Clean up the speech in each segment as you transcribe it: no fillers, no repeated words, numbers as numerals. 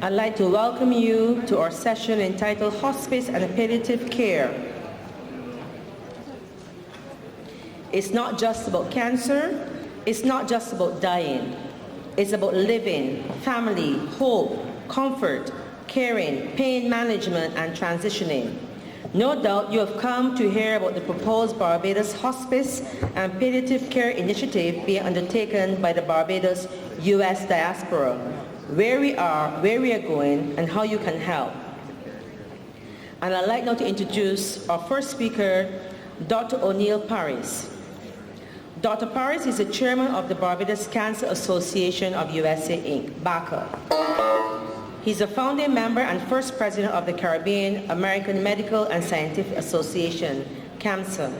I'd like to welcome you to our session entitled Hospice and Palliative Care. It's not just about cancer, it's not just about dying. It's about living, family, hope, comfort, caring, pain management, and transitioning. No doubt you have come to hear about the proposed Barbados Hospice and Palliative Care Initiative being undertaken by the Barbados U.S. Diaspora, where we are going, and how you can help. And I'd like now to introduce our first speaker, Dr. O'Neill Parris. Dr. Parris is the chairman of the Barbados Cancer Association of USA, Inc., BACA. He's a founding member and first president of the Caribbean American Medical and Scientific Association, CAMSA.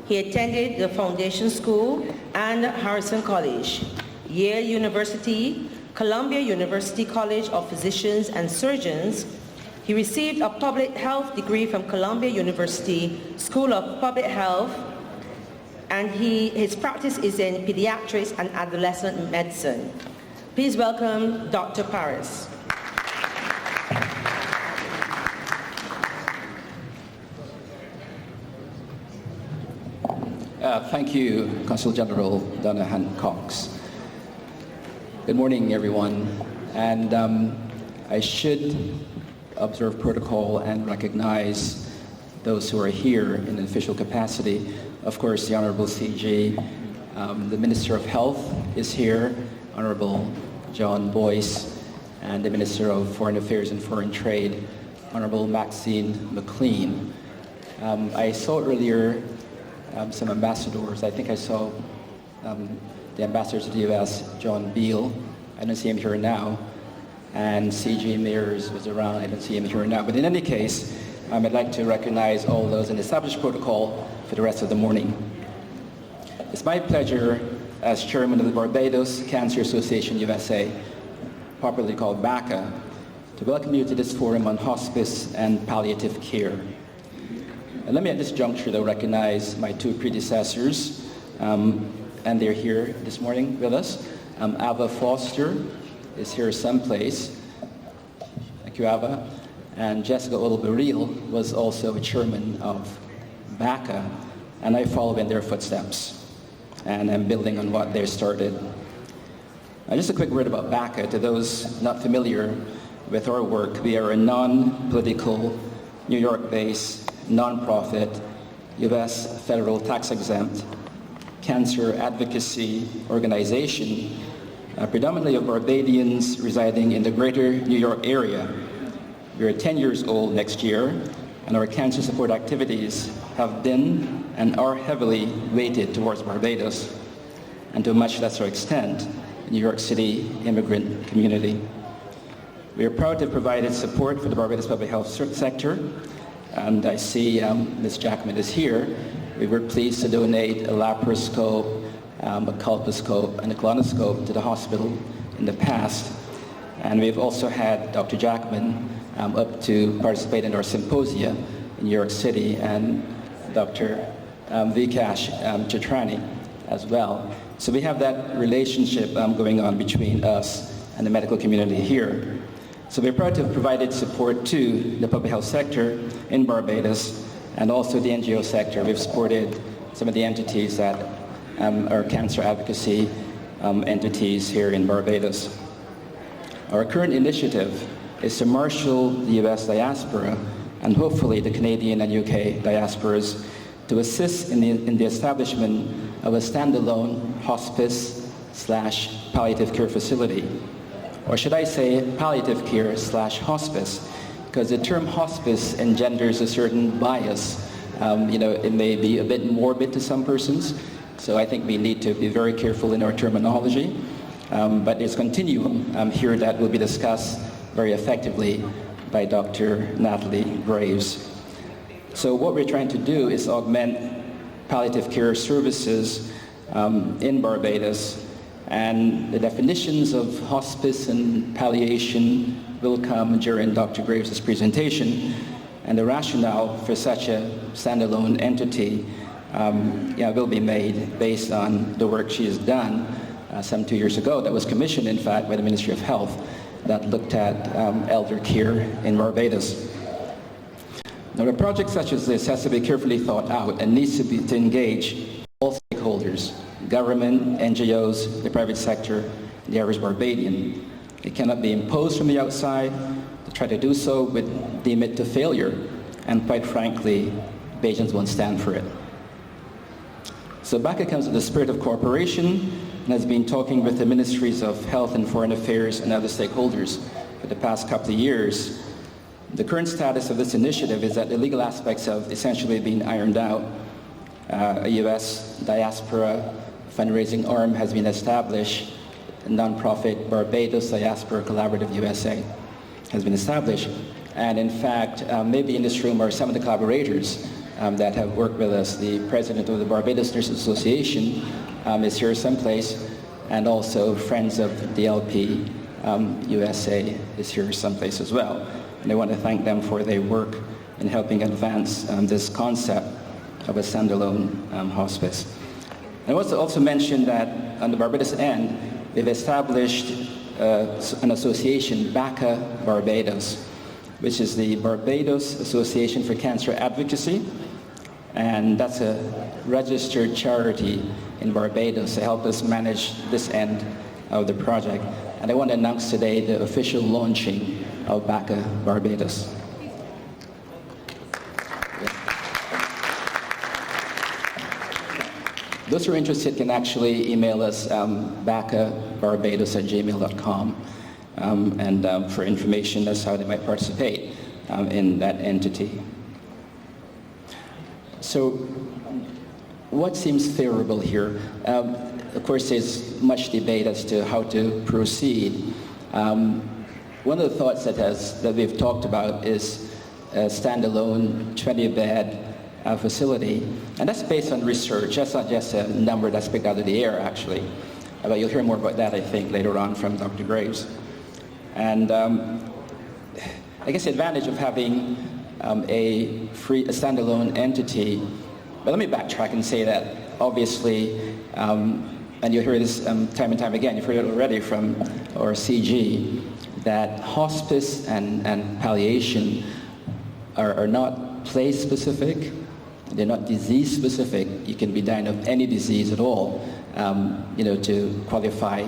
He attended the Foundation School and Harrison College, Yale University, Columbia University College of Physicians and Surgeons. He received a public health degree from Columbia University School of Public Health, and his practice is in pediatrics and adolescent medicine. Please welcome Dr. Parris. Thank you, Consul General Donohan Cox. Good morning, everyone. And I should observe protocol and recognize those who are here in an official capacity. Of course, the Honorable CJ, the Minister of Health is here, Honorable John Boyce, and the Minister of Foreign Affairs and Foreign Trade, Honorable Maxine McClean. I saw earlier some ambassadors. I think I saw the ambassador to the U.S., John Beale. I don't see him here now. And C.J. Mears was around. I don't see him here now. But in any case, I'd like to recognize all those in established protocol for the rest of the morning. It's my pleasure as chairman of the Barbados Cancer Association USA, popularly called BACA, to welcome you to this forum on hospice and palliative care. And let me at this juncture, though, recognize my two predecessors, and they're here this morning with us. Ava Foster is here someplace. Thank you, Ava. And Jessica Odle-Baril was also a chairman of BACA, and I follow in their footsteps, and I'm building on what they started. Just a quick word about BACA. To those not familiar with our work, we are a non-political, New York-based, non-profit, U.S. federal tax-exempt cancer advocacy organization, predominantly of Barbadians residing in the greater New York area. We are 10 years old next year, and our cancer support activities have been and are heavily weighted towards Barbados, and to a much lesser extent, the New York City immigrant community. We are proud to have provided support for the Barbados public health sector, and I see Ms. Jackman is here. We were pleased to donate a laparoscope, a colposcope, and a colonoscope to the hospital in the past. And we've also had Dr. Jackman up to participate in our symposia in New York City, and Dr. Vikash Chitrani as well. So we have that relationship going on between us and the medical community here. So we're proud to have provided support to the public health sector in Barbados and also the NGO sector. We've supported some of the entities that are cancer advocacy entities here in Barbados. Our current initiative is to marshal the U.S. diaspora and hopefully the Canadian and UK diasporas to assist in the establishment of a standalone hospice/palliative care facility. Or should I say palliative care/hospice, because the term hospice engenders a certain bias. It may be a bit morbid to some persons, so I think we need to be very careful in our terminology. But there's a continuum here that will be discussed very effectively by Dr. Natalie Greaves. So what we're trying to do is augment palliative care services in Barbados, and the definitions of hospice and palliation will come during Dr. Greaves' presentation, and the rationale for such a standalone entity will be made based on the work she has done some 2 years ago that was commissioned, in fact, by the Ministry of Health that looked at elder care in Barbados. Now, a project such as this has to be carefully thought out and needs to engage all stakeholders, government, NGOs, the private sector, the average Barbadian. It cannot be imposed from the outside. To try to do so would deem it to failure, and quite frankly, Bajans won't stand for it. So BACA comes with the spirit of cooperation and has been talking with the Ministries of Health and Foreign Affairs and other stakeholders for the past couple of years. The current status of this initiative is that the legal aspects have essentially been ironed out. A U.S. Diaspora fundraising arm has been established. A nonprofit Barbados Diaspora Collaborative USA has been established. And in fact, maybe in this room are some of the collaborators that have worked with us. The president of the Barbados Nurses Association is here someplace, and also Friends of DLP USA is here someplace as well. And I want to thank them for their work in helping advance this concept of a standalone hospice. I want to also mention that on the Barbados end, they've established an association, BACA Barbados, which is the Barbados Association for Cancer Advocacy, and that's a registered charity in Barbados to help us manage this end of the project. And I want to announce today the official launching of BACA Barbados. Those who are interested can actually email us bacabarbados@gmail.com for information as to how they might participate in that entity. So what seems favorable here? Of course, there's much debate as to how to proceed. One of the thoughts that we've talked about is a standalone 20-bed facility, and that's based on research. That's not just a number that's picked out of the air, actually. But you'll hear more about that, I think, later on from Dr. Greaves. And I guess the advantage of having a standalone entity, but let me backtrack and say that obviously, and you'll hear this time and time again, you've heard it already from our CG, that hospice and palliation are not place-specific, they're not disease-specific. You can be dying of any disease at all, to qualify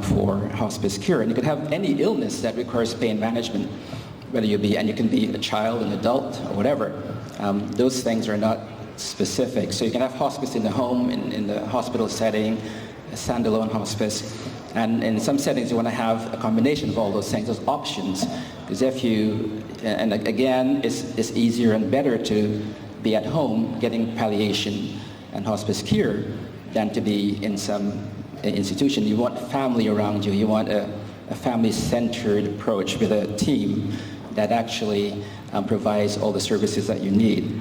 for hospice care. And you can have any illness that requires pain management, and you can be a child, an adult, or whatever. Those things are not specific. So you can have hospice in the home, in the hospital setting, a standalone hospice. And in some settings, you want to have a combination of all those things, those options. Because and again, it's easier and better to be at home getting palliation and hospice care than to be in some institution. You want family around you. You want a family-centered approach with a team that actually provides all the services that you need.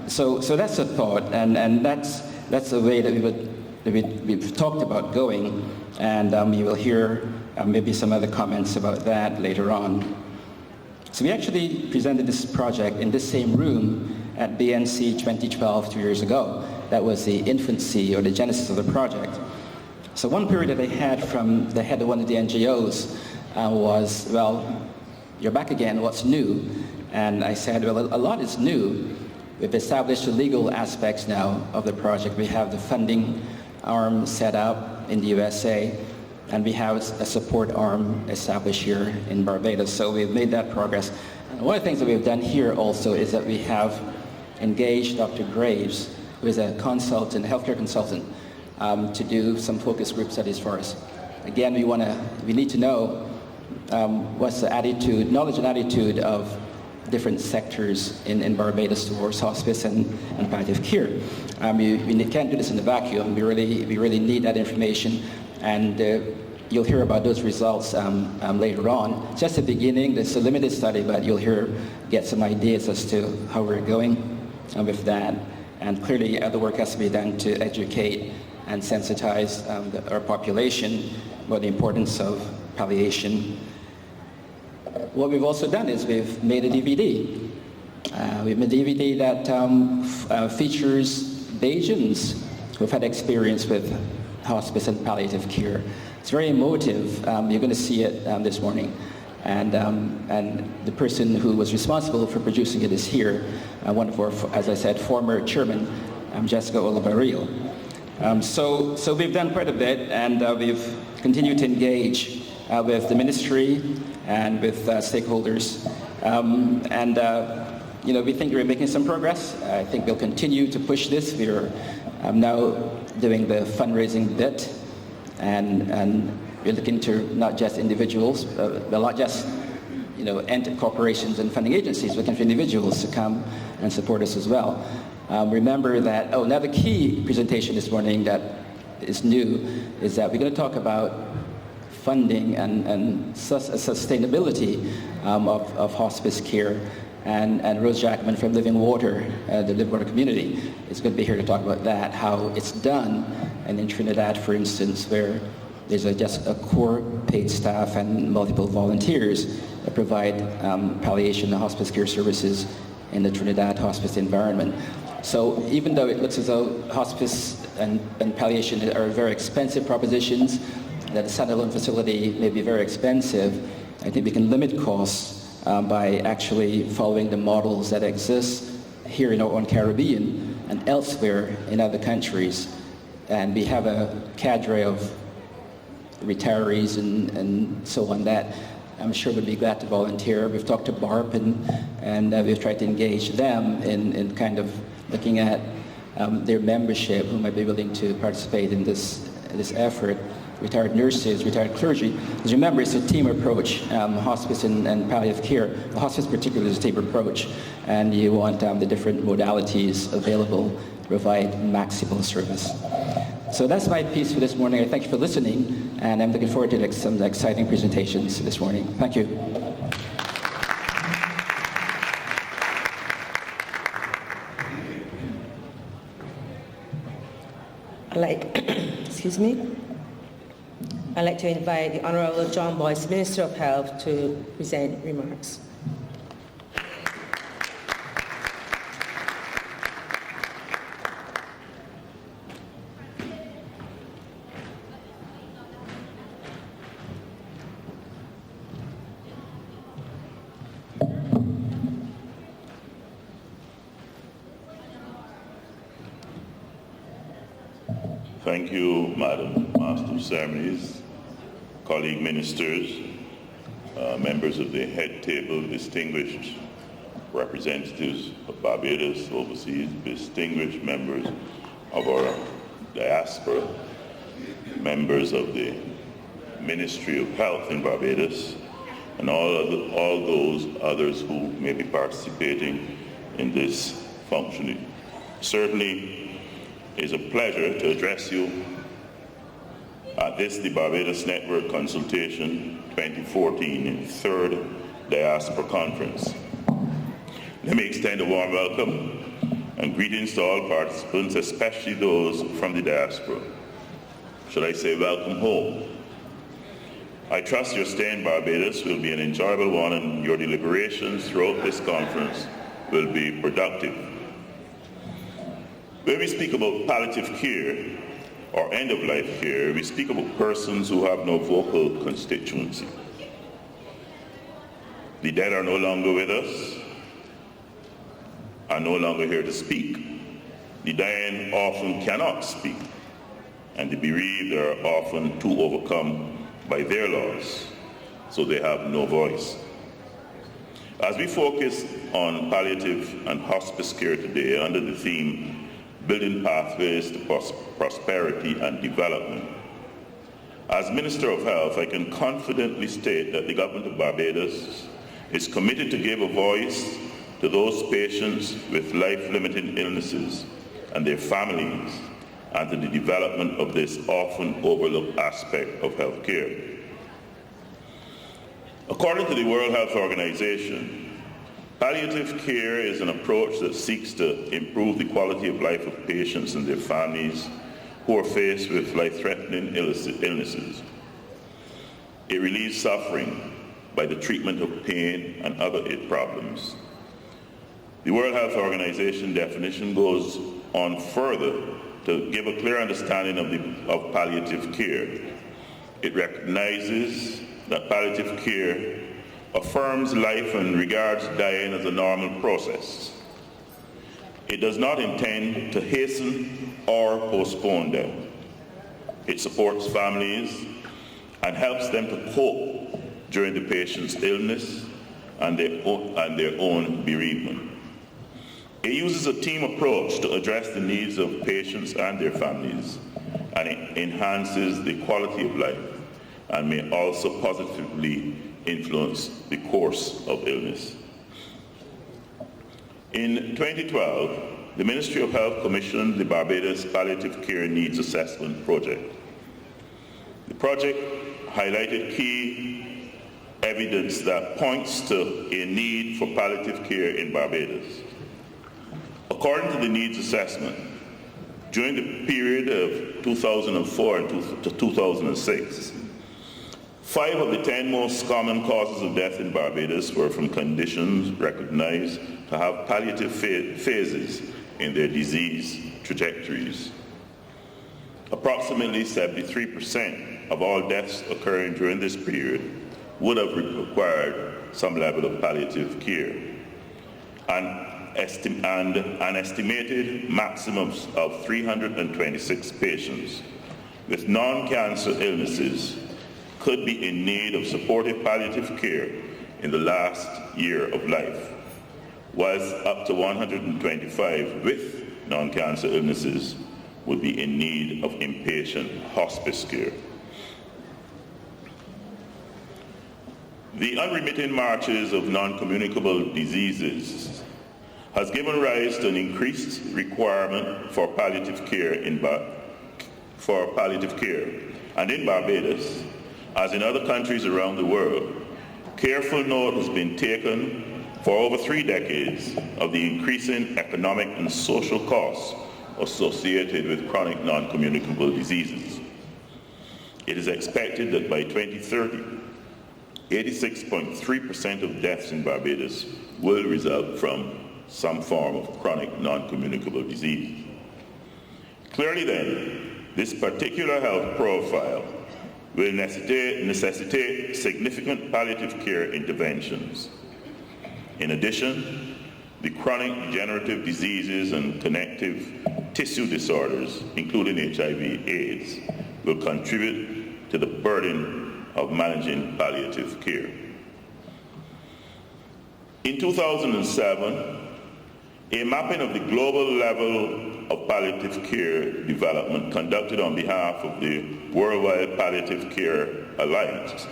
So that's a thought, and that's the way that we've talked about going, and you will hear maybe some other comments about that later on. So we actually presented this project in this same room at BNC 2012, 2 years ago. That was the infancy or the genesis of the project. So one period that I had from the head of one of the NGOs was, well, you're back again, what's new? And I said, well, a lot is new. We've established the legal aspects now of the project. We have the funding arm set up in the USA, and we have a support arm established here in Barbados. So we've made that progress. And one of the things that we've done here also is that we have engaged Dr. Greaves, who is a consultant, a healthcare consultant, to do some focus group studies for us. Again, we need to know what's the attitude, knowledge and attitude of different sectors in Barbados towards hospice and palliative care. You can't do this in a vacuum. We really need that information, and you'll hear about those results later on. It's just the beginning. It's a limited study, but you'll get some ideas as to how we're going with that. And clearly, other work has to be done to educate and sensitize our population about the importance of palliation. What we've also done is we've made a DVD. We've made a DVD that features Bajans who've had experience with hospice and palliative care. It's very emotive. You're going to see it this morning. And the person who was responsible for producing it is here, one of our, as I said, former chairman, Jessica Odle-Baril. So we've done quite a bit, and we've continued to engage with the ministry and with stakeholders. We think we're making some progress. I think we'll continue to push this. We're now doing the fundraising bit, and we're looking to not just individuals, well, not just corporations and funding agencies, looking for individuals to come and support us as well. Remember that, now the key presentation this morning that is new is that we're going to talk about funding and sustainability of hospice care. And Rose Jackman from Living Water, the Living Water community, is going to be here to talk about that, how it's done. And in Trinidad, for instance, where there's just a core paid staff and multiple volunteers that provide palliation and hospice care services in the Trinidad hospice environment. So even though it looks as though hospice and palliation are very expensive propositions, that a standalone facility may be very expensive, I think we can limit costs by actually following the models that exist here in our own Caribbean and elsewhere in other countries. And we have a cadre of retirees and so on that I'm sure would be glad to volunteer. We've talked to BARP and we've tried to engage them in kind of looking at their membership who might be willing to participate in this effort. Retired nurses, retired clergy. Because remember, it's a team approach, hospice and palliative care. The hospice particularly is a team approach, and you want the different modalities available to provide maximal service. So that's my piece for this morning. I thank you for listening, and I'm looking forward to some exciting presentations this morning. Thank you. Excuse me. I'd like to invite the Honorable John Boyce, Minister of Health, to present remarks. Thank you, Madam Master of Ceremonies, colleague ministers, members of the head table, distinguished representatives of Barbados overseas, distinguished members of our diaspora, members of the Ministry of Health in Barbados, and all those others who may be participating in this function. Certainly, it's a pleasure to address you at the Barbados Network Consultation 2014 3rd Diaspora Conference. Let me extend a warm welcome and greetings to all participants, especially those from the diaspora. Should I say welcome home? I trust your stay in Barbados will be an enjoyable one and your deliberations throughout this conference will be productive. When we speak about palliative care or end-of-life care, we speak about persons who have no vocal constituency. The dead are no longer with us, are no longer here to speak. The dying often cannot speak, and the bereaved are often too overcome by their loss, so they have no voice. As we focus on palliative and hospice care today under the theme Building Pathways to Prosperity and Development, as Minister of Health, I can confidently state that the government of Barbados is committed to give a voice to those patients with life-limiting illnesses and their families, and to the development of this often overlooked aspect of health care. According to the World Health Organization, palliative care is an approach that seeks to improve the quality of life of patients and their families who are faced with life-threatening illnesses. It relieves suffering by the treatment of pain and other problems. The World Health Organization definition goes on further to give a clear understanding of palliative care. It recognizes that palliative care affirms life and regards dying as a normal process. It does not intend to hasten or postpone death. It supports families and helps them to cope during the patient's illness and their own bereavement. It uses a team approach to address the needs of patients and their families, and it enhances the quality of life and may also positively influence the course of illness. In 2012, the Ministry of Health commissioned the Barbados Palliative Care Needs Assessment Project. The project highlighted key evidence that points to a need for palliative care in Barbados. According to the needs assessment, during the period of 2004 to 2006, 5 of the 10 most common causes of death in Barbados were from conditions recognized to have palliative phases in their disease trajectories. Approximately 73% of all deaths occurring during this period would have required some level of palliative care, and an estimated maximum of 326 patients with non-cancer illnesses could be in need of supportive palliative care in the last year of life, whilst up to 125 with non-cancer illnesses would be in need of inpatient hospice care. The unremitting marches of non-communicable diseases has given rise to an increased requirement for palliative care and in Barbados, as in other countries around the world, careful note has been taken for over 3 decades of the increasing economic and social costs associated with chronic non-communicable diseases. It is expected that by 2030, 86.3% of deaths in Barbados will result from some form of chronic non-communicable disease. Clearly then, this particular health profile will necessitate significant palliative care interventions. In addition, the chronic degenerative diseases and connective tissue disorders, including HIV/AIDS, will contribute to the burden of managing palliative care. In 2007, a mapping of the global level of palliative care development conducted on behalf of the Worldwide Palliative Care Alliance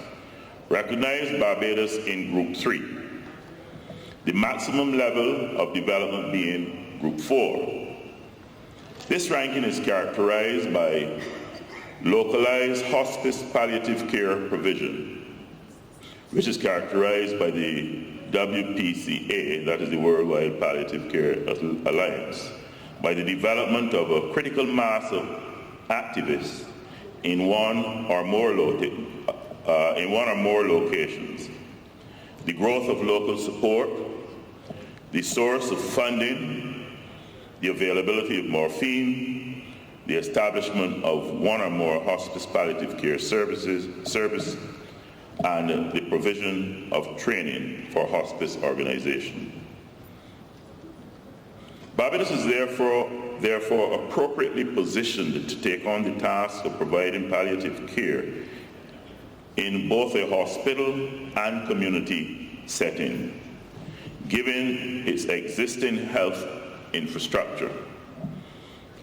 recognized Barbados in Group 3, the maximum level of development being Group 4. This ranking is characterized by localized hospice palliative care provision, which is characterized by the WPCA, that is the Worldwide Palliative Care Alliance, by the development of a critical mass of activists in one or more locations, the growth of local support, the source of funding, the availability of morphine, the establishment of one or more hospice palliative care services, and the provision of training for hospice organization. Barbados is therefore appropriately positioned to take on the task of providing palliative care in both a hospital and community setting, given its existing health infrastructure.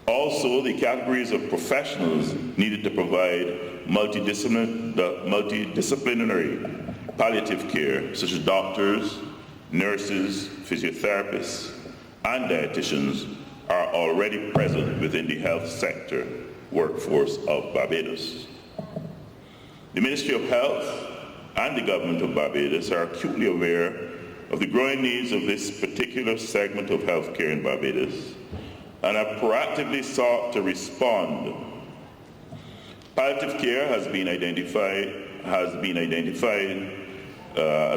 Also, the categories of professionals needed to provide multidisciplinary palliative care, such as doctors, nurses, physiotherapists, and dietitians, are already present within the health sector workforce of Barbados. The Ministry of Health and the government of Barbados are acutely aware of the growing needs of this particular segment of healthcare in Barbados and have proactively sought to respond. Palliative care has been identified as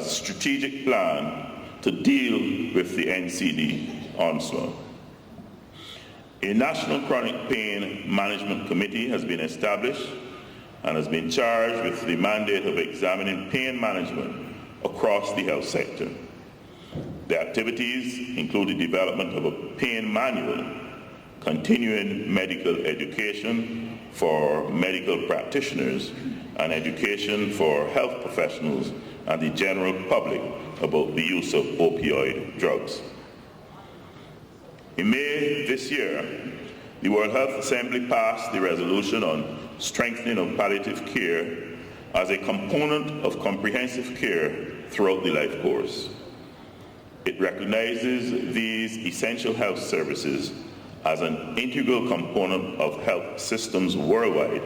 a strategic plan to deal with the NCD onslaught. A National Chronic Pain Management Committee has been established, and has been charged with the mandate of examining pain management across the health sector. The activities include the development of a pain manual, continuing medical education for medical practitioners, and education for health professionals and the general public about the use of opioid drugs. In May this year, the World Health Assembly passed the resolution on strengthening of palliative care as a component of comprehensive care throughout the life course. It recognizes these essential health services as an integral component of health systems worldwide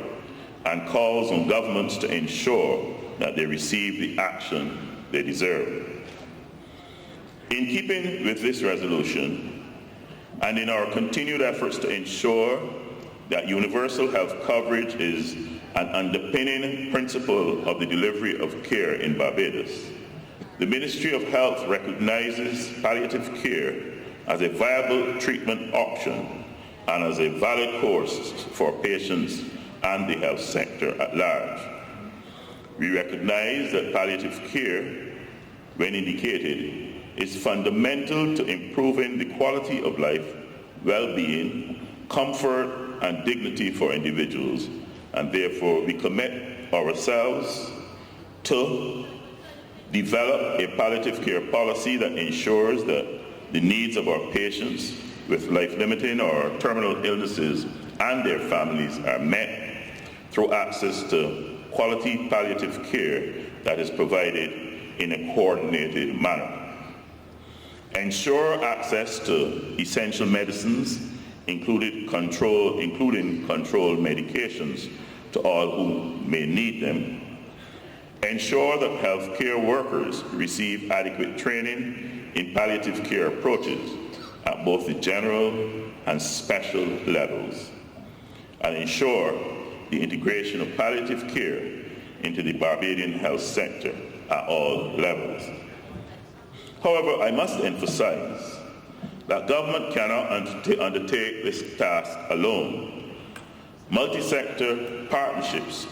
and calls on governments to ensure that they receive the action they deserve. In keeping with this resolution, and in our continued efforts to ensure that universal health coverage is an underpinning principle of the delivery of care in Barbados, the Ministry of Health recognizes palliative care as a viable treatment option and as a valid course for patients and the health sector at large. We recognize that palliative care, when indicated, is fundamental to improving the quality of life, well-being, comfort, and dignity for individuals, and therefore we commit ourselves to develop a palliative care policy that ensures that the needs of our patients with life-limiting or terminal illnesses and their families are met through access to quality palliative care that is provided in a coordinated manner. Ensure access to essential medicines, including controlled medications, to all who may need them. Ensure that healthcare workers receive adequate training in palliative care approaches at both the general and special levels. And ensure the integration of palliative care into the Barbadian health sector at all levels. However, I must emphasize that government cannot undertake this task alone. Multi-sector partnerships,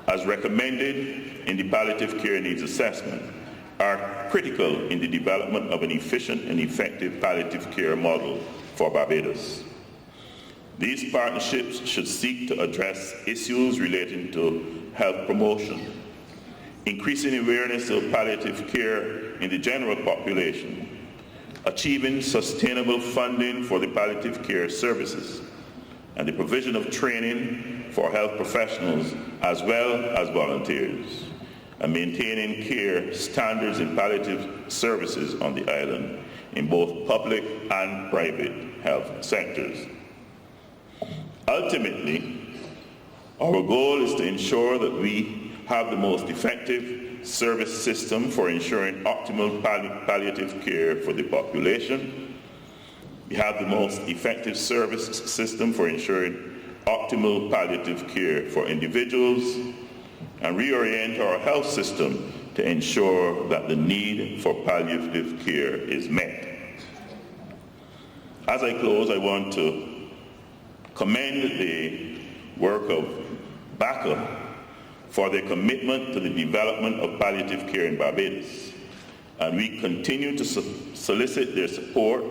as recommended in the palliative care needs assessment, are critical in the development of an efficient and effective palliative care model for Barbados. These partnerships should seek to address issues relating to health promotion, increasing awareness of palliative care in the general population, achieving sustainable funding for the palliative care services, and the provision of training for health professionals as well as volunteers, and maintaining care standards in palliative services on the island in both public and private health sectors. Ultimately, our goal is to ensure that we have the most effective service system for ensuring optimal palliative care for the population. We have the most effective service system for ensuring optimal palliative care for individuals, and reorient our health system to ensure that the need for palliative care is met. As I close, I want to commend the work of BACA for their commitment to the development of palliative care in Barbados. And we continue to solicit their support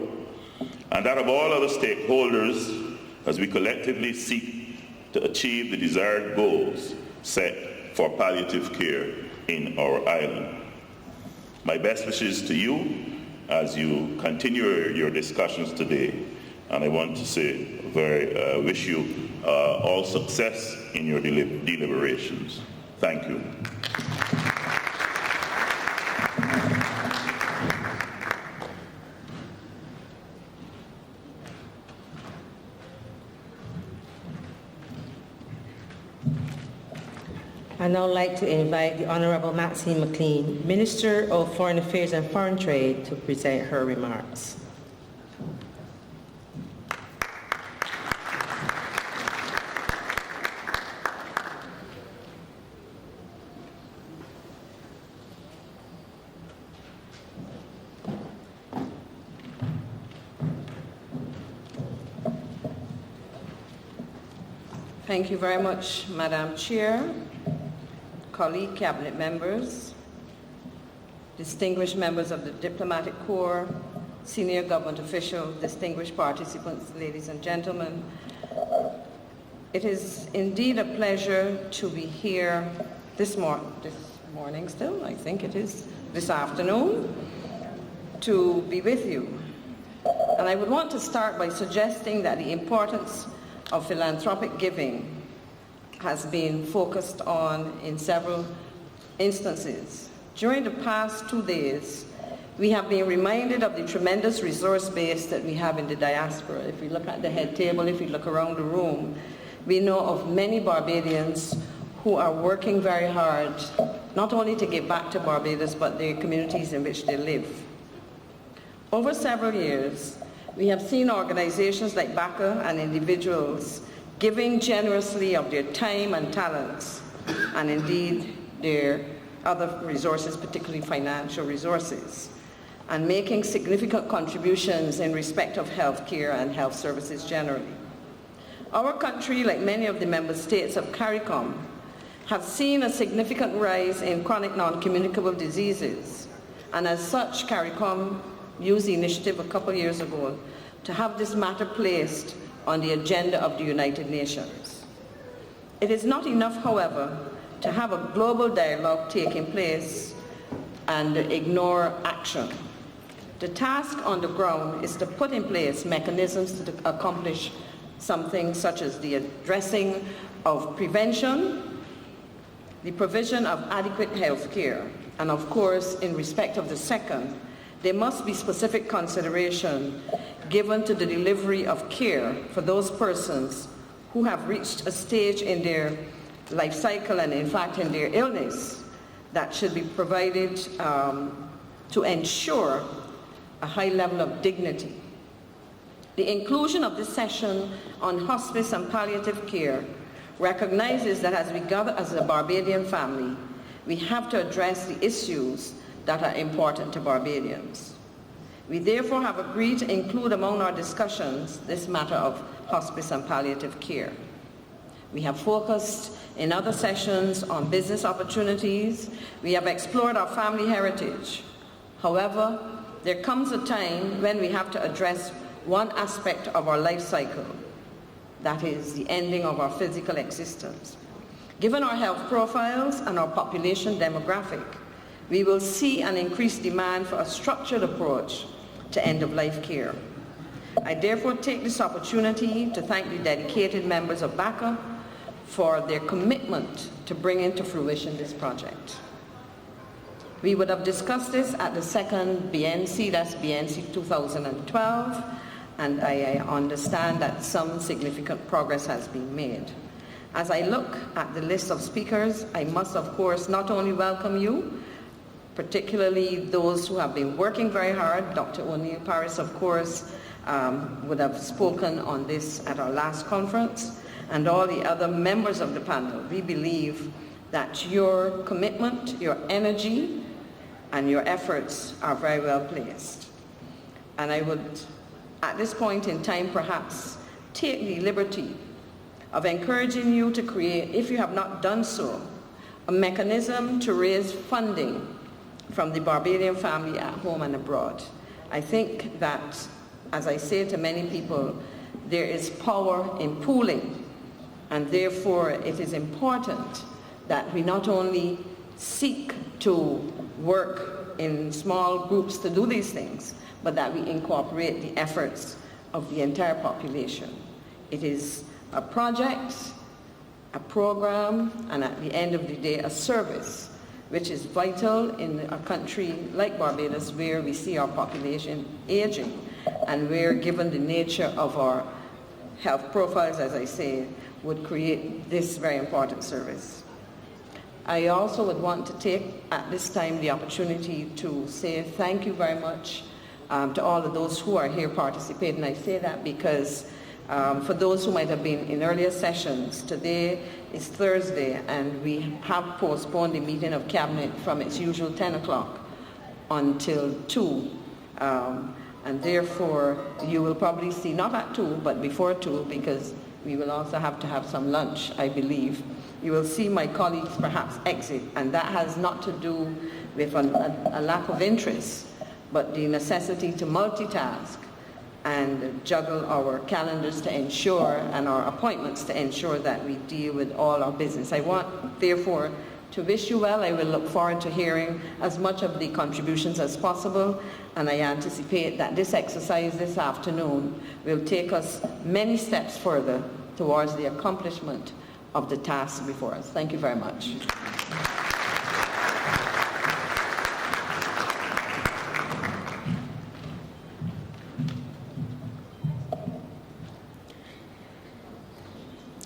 and that of all other stakeholders as we collectively seek to achieve the desired goals set for palliative care in our island. My best wishes to you as you continue your discussions today, and I want to say wish you all success in your deliberations. Thank you. I'd now like to invite the Honorable Maxine McClean, Minister of Foreign Affairs and Foreign Trade, to present her remarks. Thank you very much, Madam Chair, colleague cabinet members, distinguished members of the Diplomatic Corps, senior government officials, distinguished participants, ladies and gentlemen. It is indeed a pleasure to be here this morning still, I think it is, this afternoon, to be with you. And I would want to start by suggesting that the importance of philanthropic giving has been focused on in several instances. During the past 2 days, we have been reminded of the tremendous resource base that we have in the diaspora. If we look at the head table, if we look around the room, we know of many Barbadians who are working very hard, not only to give back to Barbados, but the communities in which they live. Over several years, we have seen organizations like BACA and individuals giving generously of their time and talents, and indeed their other resources, particularly financial resources, and making significant contributions in respect of health care and health services generally. Our country, like many of the member states of CARICOM, have seen a significant rise in chronic non-communicable diseases, and as such, CARICOM used the initiative a couple years ago to have this matter placed on the agenda of the United Nations. It is not enough, however, to have a global dialogue taking place and ignore action. The task on the ground is to put in place mechanisms to accomplish something such as the addressing of prevention, the provision of adequate health care, and of course, in respect of the second, there must be specific consideration given to the delivery of care for those persons who have reached a stage in their life cycle and in fact in their illness that should be provided to ensure a high level of dignity. The inclusion of this session on hospice and palliative care recognizes that as we gather as a Barbadian family, we have to address the issues that are important to Barbadians. We therefore have agreed to include among our discussions this matter of hospice and palliative care. We have focused in other sessions on business opportunities. We have explored our family heritage. However, there comes a time when we have to address one aspect of our life cycle, that is the ending of our physical existence. Given our health profiles and our population demographic, we will see an increased demand for a structured approach to end-of-life care. I therefore take this opportunity to thank the dedicated members of BACA for their commitment to bringing to fruition this project. We would have discussed this at the second BNC, that's BNC 2012, and I understand that some significant progress has been made. As I look at the list of speakers, I must of course not only welcome you, particularly those who have been working very hard. Dr. O'Neill Parris, of course, would have spoken on this at our last conference, and all the other members of the panel. We believe that your commitment, your energy, and your efforts are very well placed. And I would, at this point in time, perhaps take the liberty of encouraging you to create, if you have not done so, a mechanism to raise funding from the Barbadian family at home and abroad. I think that, as I say to many people, there is power in pooling, and therefore it is important that we not only seek to work in small groups to do these things, but that we incorporate the efforts of the entire population. It is a project, a program, and at the end of the day, a service, which is vital in a country like Barbados, where we see our population aging, and where, given the nature of our health profiles, as I say, would create this very important service. I also would want to take at this time the opportunity to say thank you very much to all of those who are here participating. I say that because for those who might have been in earlier sessions, today is Thursday, and we have postponed the meeting of Cabinet from its usual 10 o'clock until 2. And therefore, you will probably see, not at 2, but before 2, because we will also have to have some lunch, I believe. You will see my colleagues perhaps exit, and that has not to do with a lack of interest, but the necessity to multitask and juggle our calendars to ensure, and our appointments to ensure that we deal with all our business. I want, therefore, to wish you well. I will look forward to hearing as much of the contributions as possible, and I anticipate that this exercise this afternoon will take us many steps further towards the accomplishment of the task before us. Thank you very much.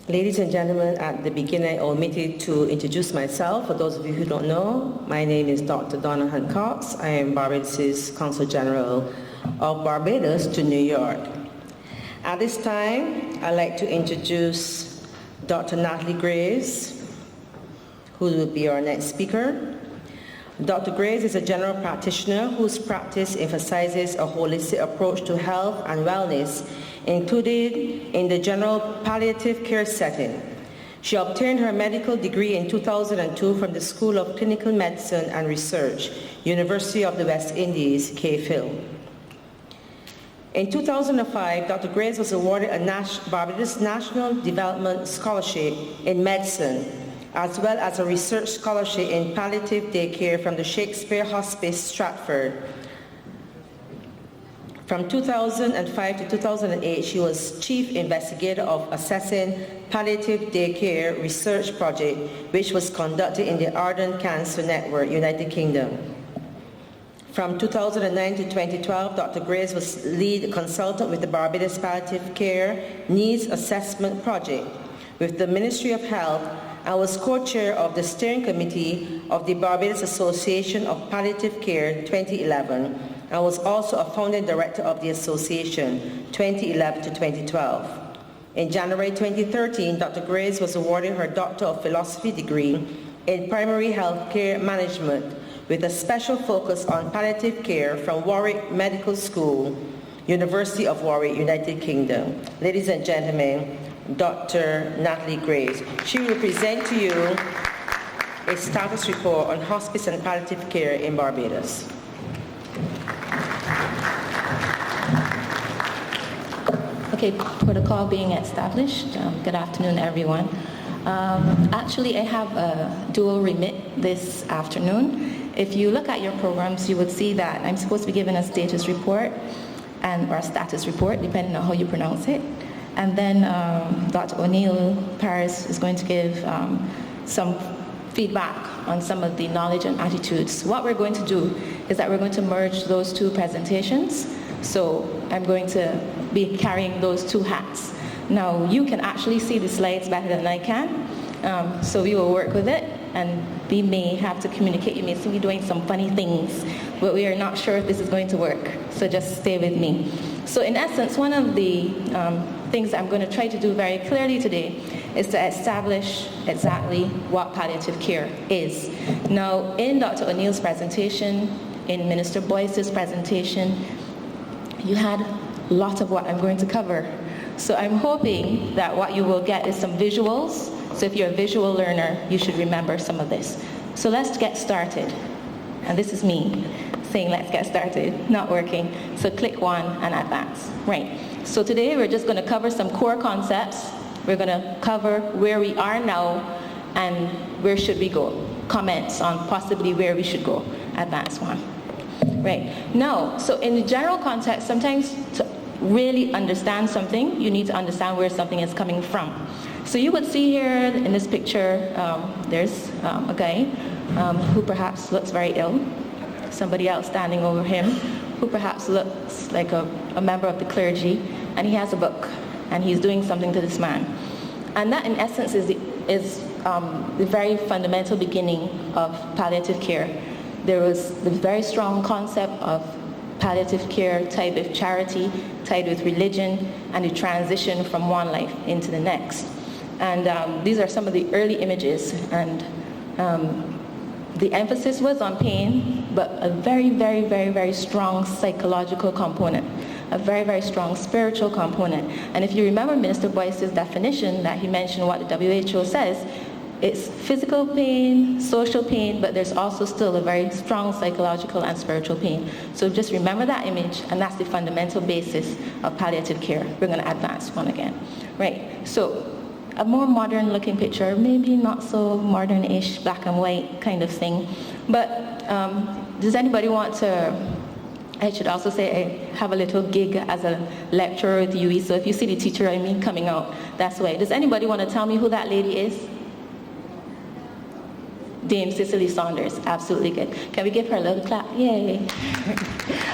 Ladies and gentlemen, at the beginning, I omitted to introduce myself. For those of you who don't know, my name is Dr. Donna Hunt-Cox. I am Barbados' Consul General of Barbados to New York. At this time, I'd like to introduce Dr. Natalie Greaves, who will be our next speaker. Dr. Greaves is a general practitioner whose practice emphasizes a holistic approach to health and wellness, included in the general palliative care setting. She obtained her medical degree in 2002 from the School of Clinical Medicine and Research, University of the West Indies, Cave Hill. In 2005, Dr. Greaves was awarded a Barbados National Development Scholarship in Medicine, as well as a research scholarship in palliative daycare from the Shakespeare Hospice, Stratford. From 2005 to 2008, she was Chief Investigator of Assessing Palliative Daycare Research Project, which was conducted in the Ardent Cancer Network, United Kingdom. From 2009 to 2012, Dr. Greaves was lead consultant with the Barbados Palliative Care Needs Assessment Project with the Ministry of Health, and was co-chair of the steering committee of the Barbados Association of Palliative Care 2011, and was also a founding director of the association 2011 to 2012. In January 2013, Dr. Greaves was awarded her Doctor of Philosophy degree in Primary Health Care Management with a special focus on palliative care from Warwick Medical School, University of Warwick, United Kingdom. Ladies and gentlemen, Dr. Natalie Greaves. She will present to you a status report on hospice and palliative care in Barbados. Okay, protocol being established. Good afternoon, everyone. Actually, I have a dual remit this afternoon. If you look at your programs, you would see that I'm supposed to be giving a status report or a status report, depending on how you pronounce it. And then Dr. O'Neill Parris is going to give some feedback on some of the knowledge and attitudes. What we're going to do is that we're going to merge those two presentations. So I'm going to be carrying those two hats. Now, you can actually see the slides better than I can, so we will work with it, and we may have to communicate. You may see me doing some funny things, but we are not sure if this is going to work, so just stay with me. So in essence, one of the things I'm going to try to do very clearly today is to establish exactly what palliative care is. Now, in Dr. O'Neill's presentation, in Minister Boyce's presentation, you had a lot of what I'm going to cover. So I'm hoping that what you will get is some visuals. So if you're a visual learner, you should remember some of this. So let's get started. And this is me saying let's get started, not working. So click one and advance. Right. So today we're just going to cover some core concepts. We're going to cover where we are now and where should we go. Comments on possibly where we should go. Advance one. Right. Now, so in the general context, sometimes to really understand something, you need to understand where something is coming from. So you would see here in this picture, there's a guy who perhaps looks very ill. Somebody else standing over him who perhaps looks like a member of the clergy, and he has a book, and he's doing something to this man. And that, in essence, is the very fundamental beginning of palliative care. There was the very strong concept of palliative care tied with charity, tied with religion, and the transition from one life into the next. And these are some of the early images, and the emphasis was on pain, but a very, very, very, very strong psychological component. a very, very strong spiritual component. And if you remember Minister Boyce's definition that he mentioned what the WHO says, it's physical pain, social pain, but there's also still a very strong psychological and spiritual pain. So just remember that image, and that's the fundamental basis of palliative care. We're going to advance one again. Right, so a more modern looking picture, maybe not so modern-ish, black and white kind of thing. But does anybody want to, I should also say I have a little gig as a lecturer with UE, so if you see the teacher in me coming out, that's why. Does anybody want to tell me who that lady is? Dame Cicely Saunders, absolutely good. Can we give her a little clap? Yay.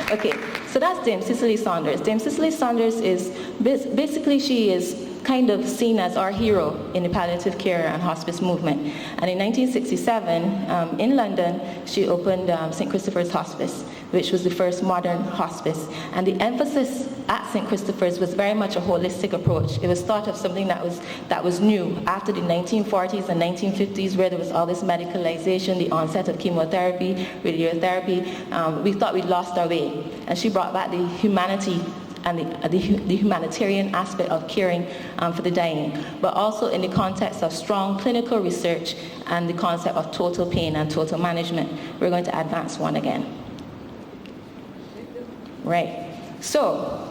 Okay, so that's Dame Cicely Saunders. Dame Cicely Saunders is, basically she is kind of seen as our hero in the palliative care and hospice movement. And in 1967, in London, she opened St. Christopher's Hospice, which was the first modern hospice. And the emphasis at St. Christopher's was very much a holistic approach. It was thought of something that was new after the 1940s and 1950s, where there was all this medicalization, the onset of chemotherapy, radiotherapy. We thought we'd lost our way. And she brought back the humanity and the humanitarian aspect of caring for the dying, but also in the context of strong clinical research and the concept of total pain and total management. We're going to advance one again. Right, so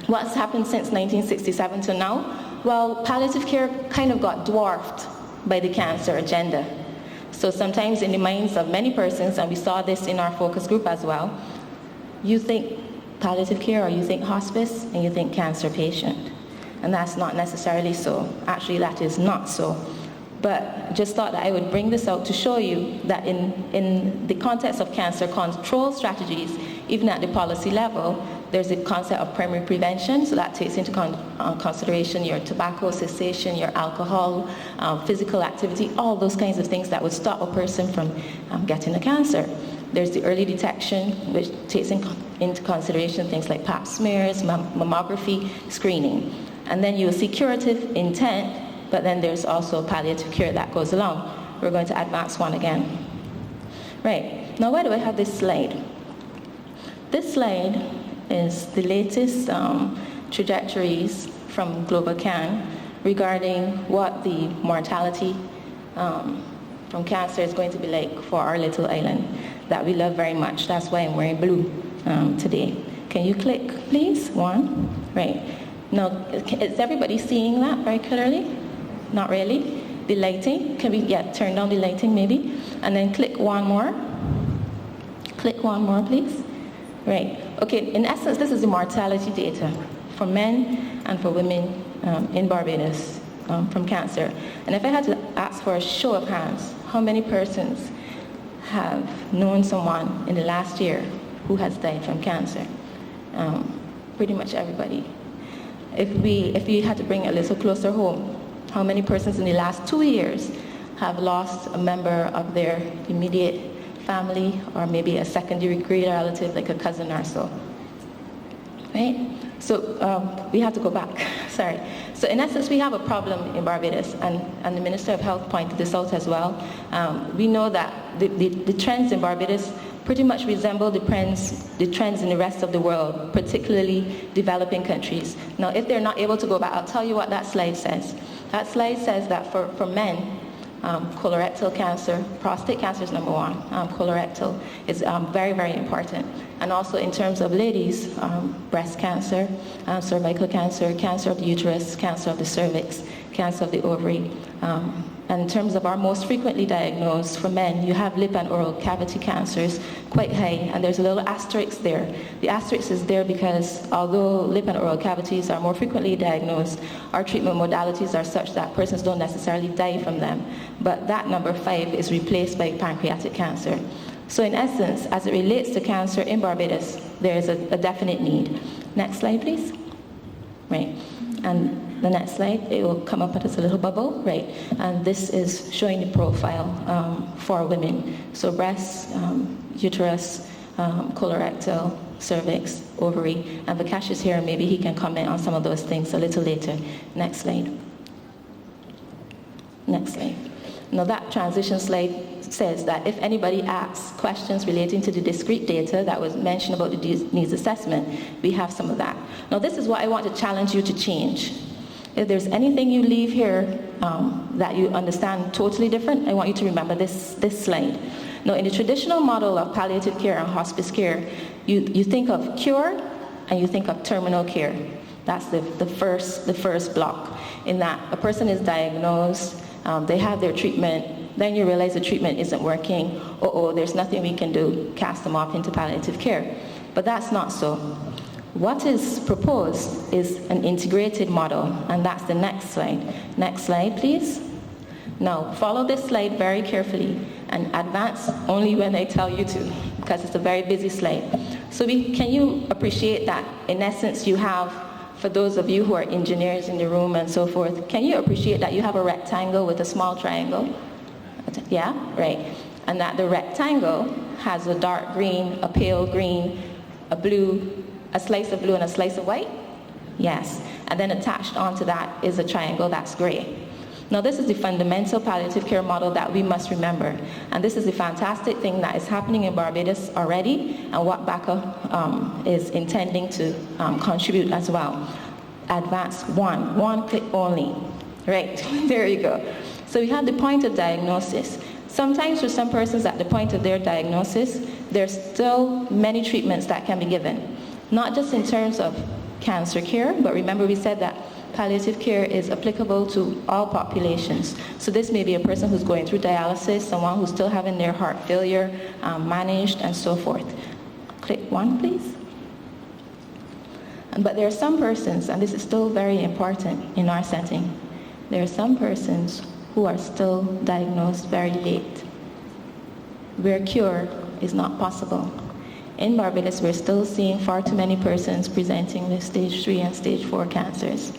what's happened since 1967 to now? Well, palliative care kind of got dwarfed by the cancer agenda. So sometimes in the minds of many persons, and we saw this in our focus group as well, you think palliative care or you think hospice and you think cancer patient. And that's not necessarily so. Actually, that is not so. But just thought that I would bring this out to show you that in the context of cancer control strategies, even at the policy level, there's a concept of primary prevention, so that takes into consideration your tobacco cessation, your alcohol, physical activity, all those kinds of things that would stop a person from getting a cancer. There's the early detection, which takes into consideration things like pap smears, mammography, screening. And then you'll see curative intent, but then there's also palliative care that goes along. We're going to advance one again. Right, now why do I have this slide? This slide is the latest trajectories from Global Can regarding what the mortality from cancer is going to be like for our little island that we love very much. That's why I'm wearing blue today. Can you click, please? One. Right. Now, is everybody seeing that very clearly? Not really. The lighting, can we turn down the lighting maybe? And then click one more. Click one more, please. Right. Okay, in essence, this is the mortality data for men and for women in Barbados from cancer. And if I had to ask for a show of hands, how many persons have known someone in the last year who has died from cancer? Pretty much everybody. If we had to bring a little closer home, how many persons in the last 2 years have lost a member of their immediate family or maybe a secondary relative like a cousin or so? Right? So we have to go back, sorry. So in essence, we have a problem in Barbados, and the Minister of Health pointed this out as well. We know that the trends in Barbados pretty much resemble the trends in the rest of the world, particularly developing countries. Now, if they're not able to go back, I'll tell you what that slide says. That slide says that for men, colorectal cancer, prostate cancer is number one. Colorectal is very, very important. And also in terms of ladies, breast cancer, cervical cancer, cancer of the uterus, cancer of the cervix, cancer of the ovary. And in terms of our most frequently diagnosed for men, you have lip and oral cavity cancers, quite high, and there's a little asterisk there. The asterisk is there because although lip and oral cavities are more frequently diagnosed, our treatment modalities are such that persons don't necessarily die from them. But that number 5 is replaced by pancreatic cancer. So in essence, as it relates to cancer in Barbados, there is a definite need. Next slide, please. Right. And the next slide, it will come up as a little bubble, right? And this is showing the profile for women. So breast, uterus, colorectal, cervix, ovary, and Vikash is here. Maybe he can comment on some of those things a little later. Next slide. Next slide. Now that transition slide says that if anybody asks questions relating to the discrete data that was mentioned about the needs assessment, we have some of that. Now, this is what I want to challenge you to change. If there's anything you leave here that you understand totally different, I want you to remember this slide. Now, in the traditional model of palliative care and hospice care, you think of cure and you think of terminal care. That's the first block, in that a person is diagnosed, they have their treatment, then you realize the treatment isn't working, there's nothing we can do, cast them off into palliative care. But that's not so. What is proposed is an integrated model, and that's the next slide. Next slide, please. Now, follow this slide very carefully and advance only when I tell you to, because it's a very busy slide. So can you appreciate that, in essence, you have, for those of you who are engineers in the room and so forth, can you appreciate that you have a rectangle with a small triangle? Yeah, right. And that the rectangle has a dark green, a pale green, a blue, a slice of blue and a slice of white? Yes. And then attached onto that is a triangle that's gray. Now, this is the fundamental palliative care model that we must remember. And this is the fantastic thing that is happening in Barbados already, and what BACA is intending to contribute as well. Advance one click only. Right, there you go. So we have the point of diagnosis. Sometimes for some persons at the point of their diagnosis, there's still many treatments that can be given. Not just in terms of cancer care, but remember we said that palliative care is applicable to all populations. So this may be a person who's going through dialysis, someone who's still having their heart failure managed, and so forth. Click one, please. But there are some persons, and this is still very important in our setting, there are some persons who are still diagnosed very late, where cure is not possible. In Barbados, we're still seeing far too many persons presenting with stage 3 and stage 4 cancers.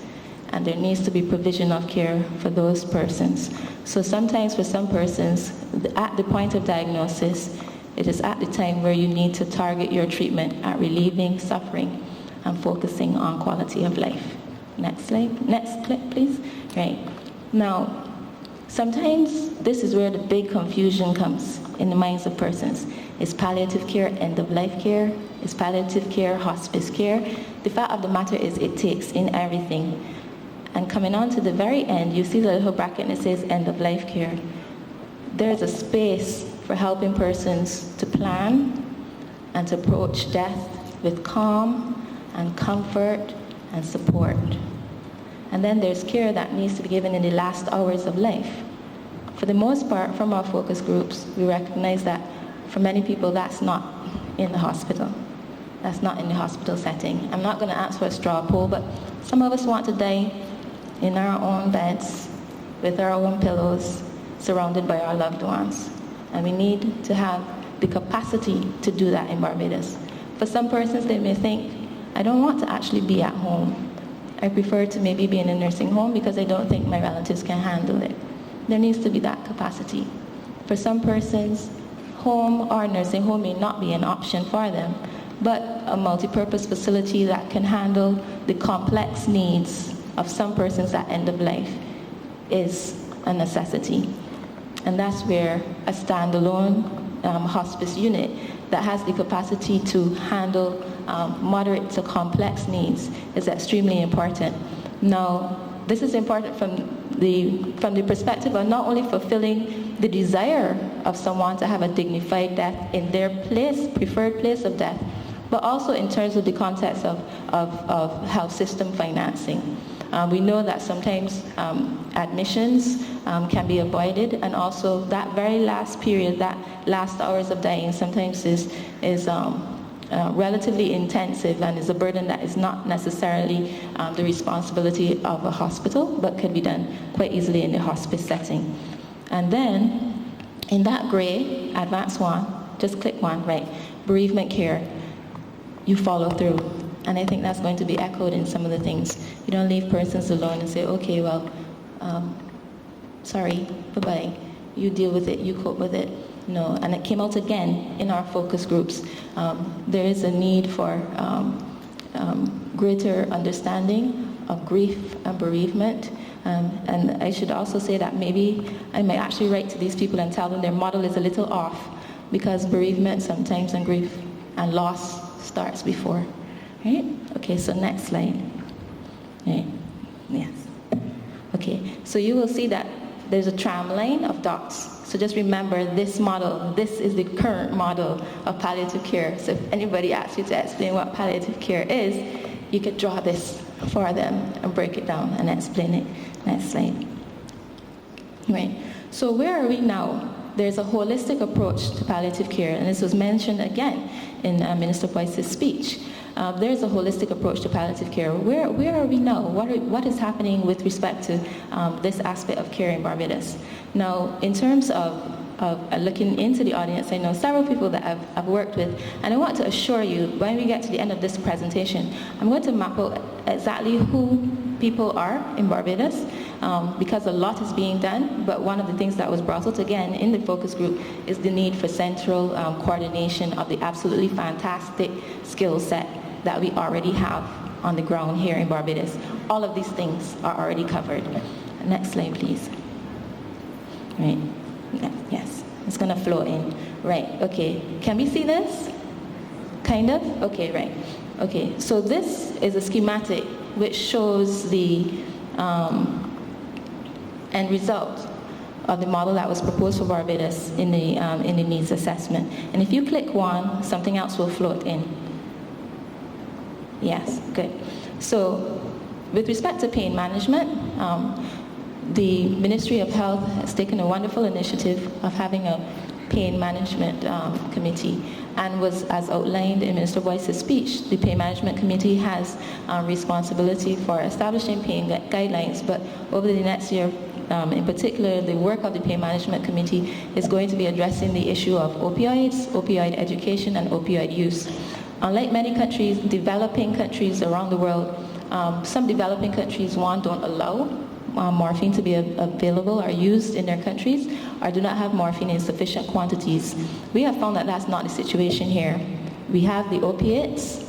And there needs to be provision of care for those persons. So sometimes for some persons, at the point of diagnosis, it is at the time where you need to target your treatment at relieving suffering and focusing on quality of life. Next slide, next clip, please. Right. Now, sometimes this is where the big confusion comes in the minds of persons. Is palliative care end-of-life care? Is palliative care hospice care? The fact of the matter is it takes in everything. And coming on to the very end, you see the little bracket that says end-of-life care. There's a space for helping persons to plan and to approach death with calm and comfort and support. And then there's care that needs to be given in the last hours of life. For the most part, from our focus groups, we recognize that for many people, that's not in the hospital. That's not in the hospital setting. I'm not going to ask for a straw poll, but some of us want to die in our own beds, with our own pillows, surrounded by our loved ones. And we need to have the capacity to do that in Barbados. For some persons, they may think, I don't want to actually be at home. I prefer to maybe be in a nursing home because I don't think my relatives can handle it. There needs to be that capacity. For some persons, home or nursing home may not be an option for them, but a multi-purpose facility that can handle the complex needs of some persons at end of life is a necessity. And that's where a standalone hospice unit that has the capacity to handle moderate to complex needs is extremely important. Now, this is important from the perspective of not only fulfilling the desire of someone to have a dignified death in their preferred place of death, but also in terms of the context of health system financing. We know that sometimes admissions can be avoided, and also that very last period, that last hours of dying, sometimes is relatively intensive and is a burden that is not necessarily the responsibility of a hospital, but can be done quite easily in the hospice setting. And then, in that gray, advanced one, just click one, right, bereavement care, you follow through. And I think that's going to be echoed in some of the things. You don't leave persons alone and say, okay, well, sorry, bye-bye. You deal with it, you cope with it. No, and it came out again in our focus groups. There is a need for greater understanding of grief and bereavement. And I should also say that maybe I might actually write to these people and tell them their model is a little off, because bereavement sometimes and grief and loss starts before. Right? Okay, so next slide. Right. Yes. Okay, so you will see that there's a tram line of dots. So just remember this model, this is the current model of palliative care. So if anybody asks you to explain what palliative care is, you could draw this for them and break it down and explain it. Next slide. Right, so where are we now? There's a holistic approach to palliative care, and this was mentioned again in Minister Boyce's speech. There's a holistic approach to palliative care. Where are we now? What is happening with respect to this aspect of care in Barbados? Now, in terms of looking into the audience, I know several people that I've worked with, and I want to assure you, when we get to the end of this presentation, I'm going to map out exactly who people are in Barbados, because a lot is being done, but one of the things that was brought out again in the focus group is the need for central coordination of the absolutely fantastic skill set that we already have on the ground here in Barbados. All of these things are already covered. Next slide, please. Right. Yes, it's going to flow in. Right, okay. Can we see this? Kind of? Okay, right. Okay, so this is a schematic which shows the end result of the model that was proposed for Barbados in the needs assessment. And if you click one, something else will float in. Yes, good. So with respect to pain management, the Ministry of Health has taken a wonderful initiative of having a pain management committee, and was, as outlined in Minister Boyce's speech, the pain management committee has responsibility for establishing pain guidelines, but over the next year, in particular, the work of the pain management committee is going to be addressing the issue of opioids, opioid education, and opioid use. Unlike many countries, developing countries around the world, some developing countries, don't allow morphine to be available or used in their countries, or do not have morphine in sufficient quantities. We have found that that's not the situation here. We have the opiates.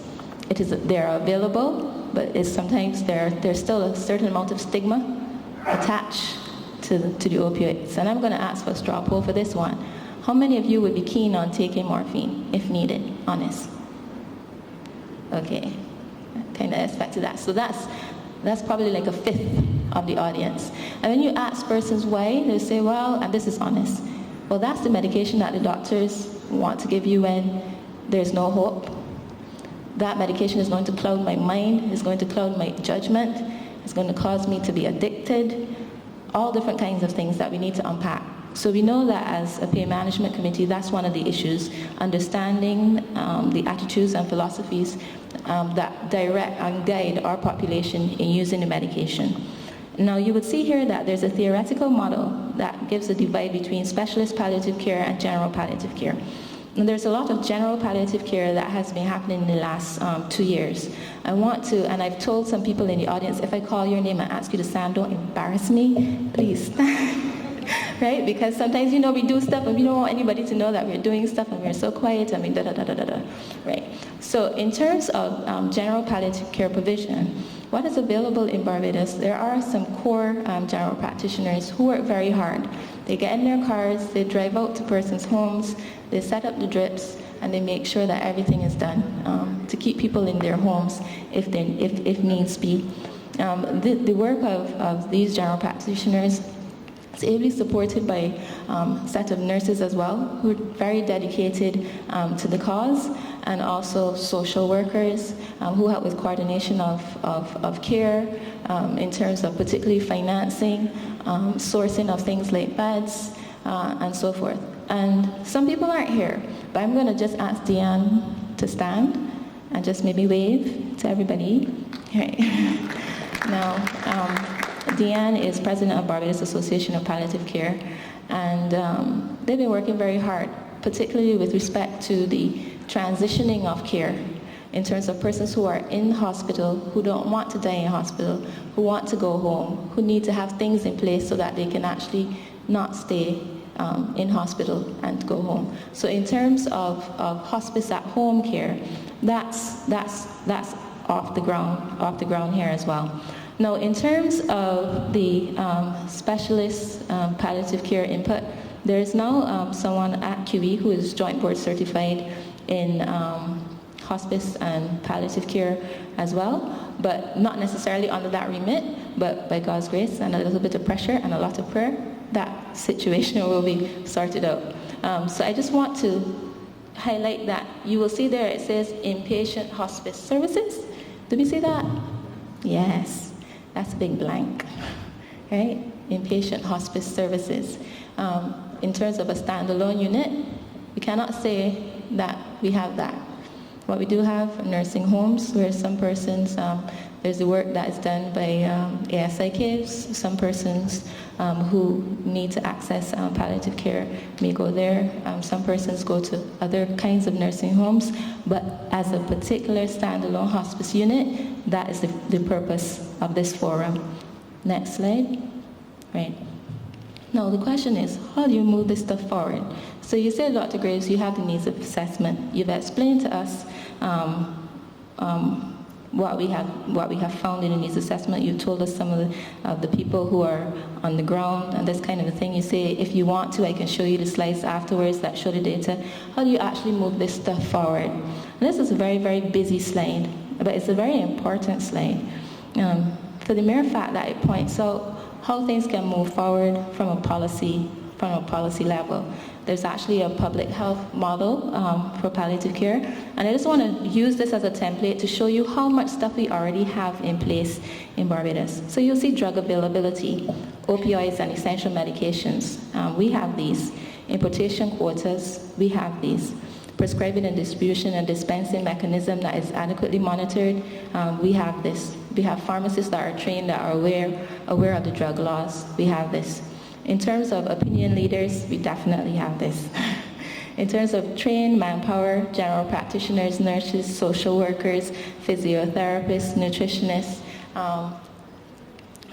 They're available, but sometimes there's still a certain amount of stigma attached to the opioids. And I'm going to ask for a straw poll for this one. How many of you would be keen on taking morphine if needed? Honest. Okay, kind of expected that. So that's probably like a fifth of the audience. And when you ask persons why, they say, well, and this is honest, well, that's the medication that the doctors want to give you when there's no hope. That medication is going to cloud my mind, it's going to cloud my judgment, it's going to cause me to be addicted, all different kinds of things that we need to unpack. So we know that as a pain management committee, that's one of the issues, understanding the attitudes and philosophies that direct and guide our population in using the medication. Now you would see here that there's a theoretical model that gives a divide between specialist palliative care and general palliative care. And there's a lot of general palliative care that has been happening in the last 2 years. I want to, and I've told some people in the audience, if I call your name and ask you to stand, don't embarrass me, please stand. Right? Because sometimes, we do stuff and we don't want anybody to know that we're doing stuff and we're so quiet and we da-da-da-da-da-da. Right? So in terms of general palliative care provision, what is available in Barbados, there are some core general practitioners who work very hard. They get in their cars, they drive out to persons' homes, they set up the drips, and they make sure that everything is done to keep people in their homes if needs be. The work of these general practitioners is ably supported by a set of nurses as well, who are very dedicated to the cause, and also social workers who help with coordination of care in terms of particularly financing, sourcing of things like beds, and so forth. And some people aren't here, but I'm going to just ask Deanne to stand and just maybe wave to everybody. Right. Now, Deanne is president of Barbados Association of Palliative Care, and they've been working very hard, particularly with respect to the transitioning of care in terms of persons who are in hospital, who don't want to die in hospital, who want to go home, who need to have things in place so that they can actually not stay in hospital and go home. So in terms of hospice at home care, that's off the ground here as well. Now, in terms of the specialist palliative care input, there is now someone at QE who is joint board certified in hospice and palliative care as well, but not necessarily under that remit, but by God's grace and a little bit of pressure and a lot of prayer, that situation will be sorted out. So I just want to highlight that. You will see there it says inpatient hospice services. Did we see that? Yes, that's a big blank, right? Inpatient hospice services. In terms of a standalone unit, we cannot say that we have that. What we do have are nursing homes where some persons, there's the work that is done by ASI kids. Some persons who need to access palliative care may go there. Some persons go to other kinds of nursing homes, but as a particular standalone hospice unit, that is the purpose of this forum. Next slide. Right. Now the question is, how do you move this stuff forward? So you said, Dr. Greaves, you have the needs of assessment. You've explained to us what we have found in the needs assessment. You told us some of the people who are on the ground and this kind of a thing. You say, if you want to, I can show you the slides afterwards that show the data. How do you actually move this stuff forward? And this is a very, very busy slide, but it's a very important slide for the mere fact that it points out how things can move forward from a policy level. There's actually a public health model for palliative care, and I just want to use this as a template to show you how much stuff we already have in place in Barbados. So you'll see drug availability, opioids and essential medications. We have these. Importation quotas, we have these. Prescribing and distribution and dispensing mechanism that is adequately monitored, we have this. We have pharmacists that are trained, that are aware of the drug laws, we have this. In terms of opinion leaders, we definitely have this. In terms of trained manpower, general practitioners, nurses, social workers, physiotherapists, nutritionists,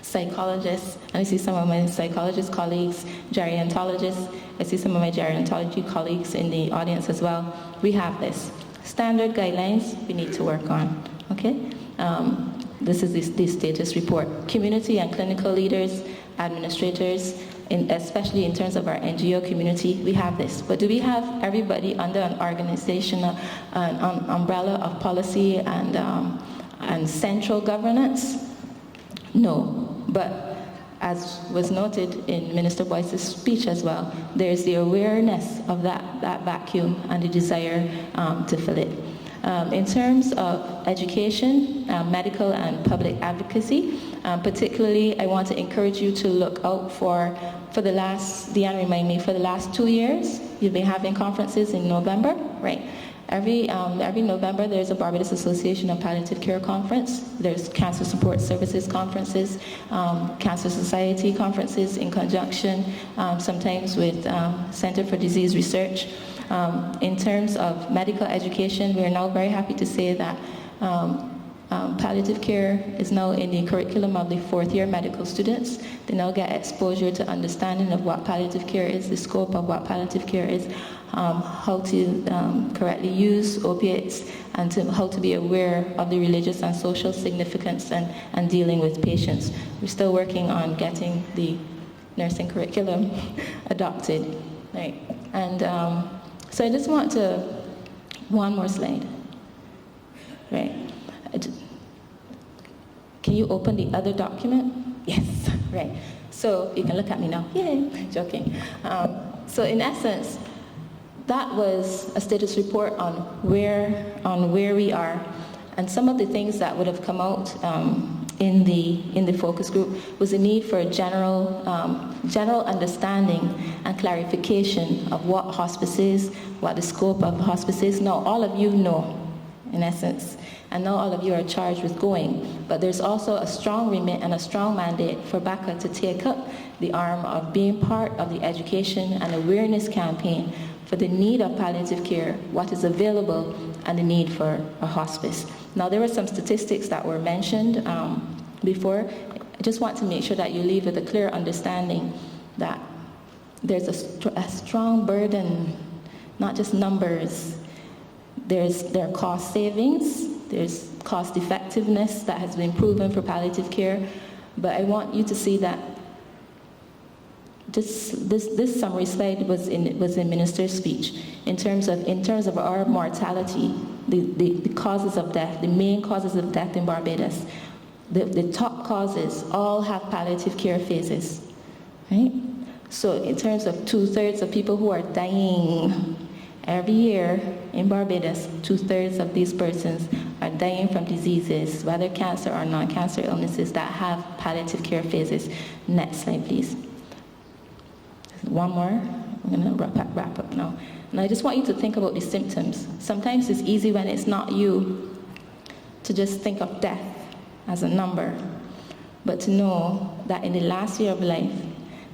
psychologists, and I see some of my psychologist colleagues, gerontologists, I see some of my gerontology colleagues in the audience as well. We have this. Standard guidelines we need to work on, okay? This is the status report. Community and clinical leaders, administrators, especially in terms of our NGO community, we have this. But do we have everybody under an organizational umbrella of policy and central governance? No, but as was noted in Minister Boyce's speech as well, there's the awareness of that vacuum and the desire to fill it. In terms of education, medical and public advocacy, particularly I want to encourage you to look out for the last, Deanne remind me, for the last 2 years, you've been having conferences in November, right? Every November there's a Barbados Association of Palliative Care conference. There's Cancer Support Services conferences, Cancer Society conferences in conjunction, sometimes with Center for Disease Research. In terms of medical education, we are now very happy to say that palliative care is now in the curriculum of the fourth-year medical students. They now get exposure to understanding of what palliative care is, the scope of what palliative care is, how to correctly use opiates, and how to be aware of the religious and social significance and dealing with patients. We're still working on getting the nursing curriculum adopted, right? And so I just want to, one more slide, right? Can you open the other document? Yes, right. So you can look at me now. Yay, joking. So in essence, that was a status report on where we are, and some of the things that would have come out in the focus group was the need for a general understanding and clarification of what hospice is, what the scope of hospice is. Now all of you know, in essence, and now all of you are charged with going, but there's also a strong remit and a strong mandate for BACA to take up the arm of being part of the education and awareness campaign for the need of palliative care, what is available, and the need for a hospice. Now, there were some statistics that were mentioned before. I just want to make sure that you leave with a clear understanding that there's a strong burden, not just numbers. There are cost savings, There's cost effectiveness that has been proven for palliative care. But I want you to see that this summary slide was in Minister's speech. In terms of our mortality, the causes of death, the main causes of death in Barbados, the top causes all have palliative care phases, right? So in terms of 2/3 of people who are dying every year in Barbados, 2/3 of these persons are dying from diseases, whether cancer or non-cancer illnesses, that have palliative care phases. Next slide, please. One more. I'm going to wrap up now. And I just want you to think about the symptoms. Sometimes it's easy when it's not you to just think of death as a number, but to know that in the last year of life,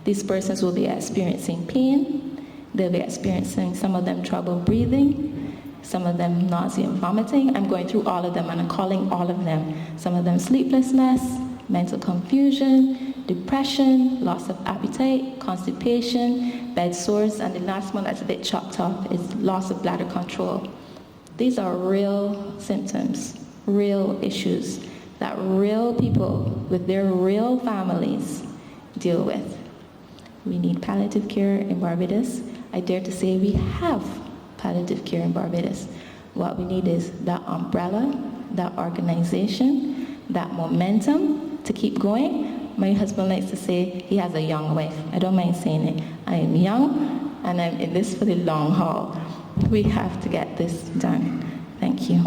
these persons will be experiencing pain. They'll be experiencing, some of them, trouble breathing, some of them nausea and vomiting. I'm going through all of them, and I'm calling all of them. Some of them sleeplessness, mental confusion, depression, loss of appetite, constipation, bed sores, and the last one that's a bit chopped off is loss of bladder control. These are real symptoms, real issues that real people with their real families deal with. We need palliative care in Barbados. I dare to say we have palliative care in Barbados. What we need is that umbrella, that organization, that momentum to keep going. My husband likes to say he has a young wife. I don't mind saying it. I am young and I'm in this for the long haul. We have to get this done. Thank you.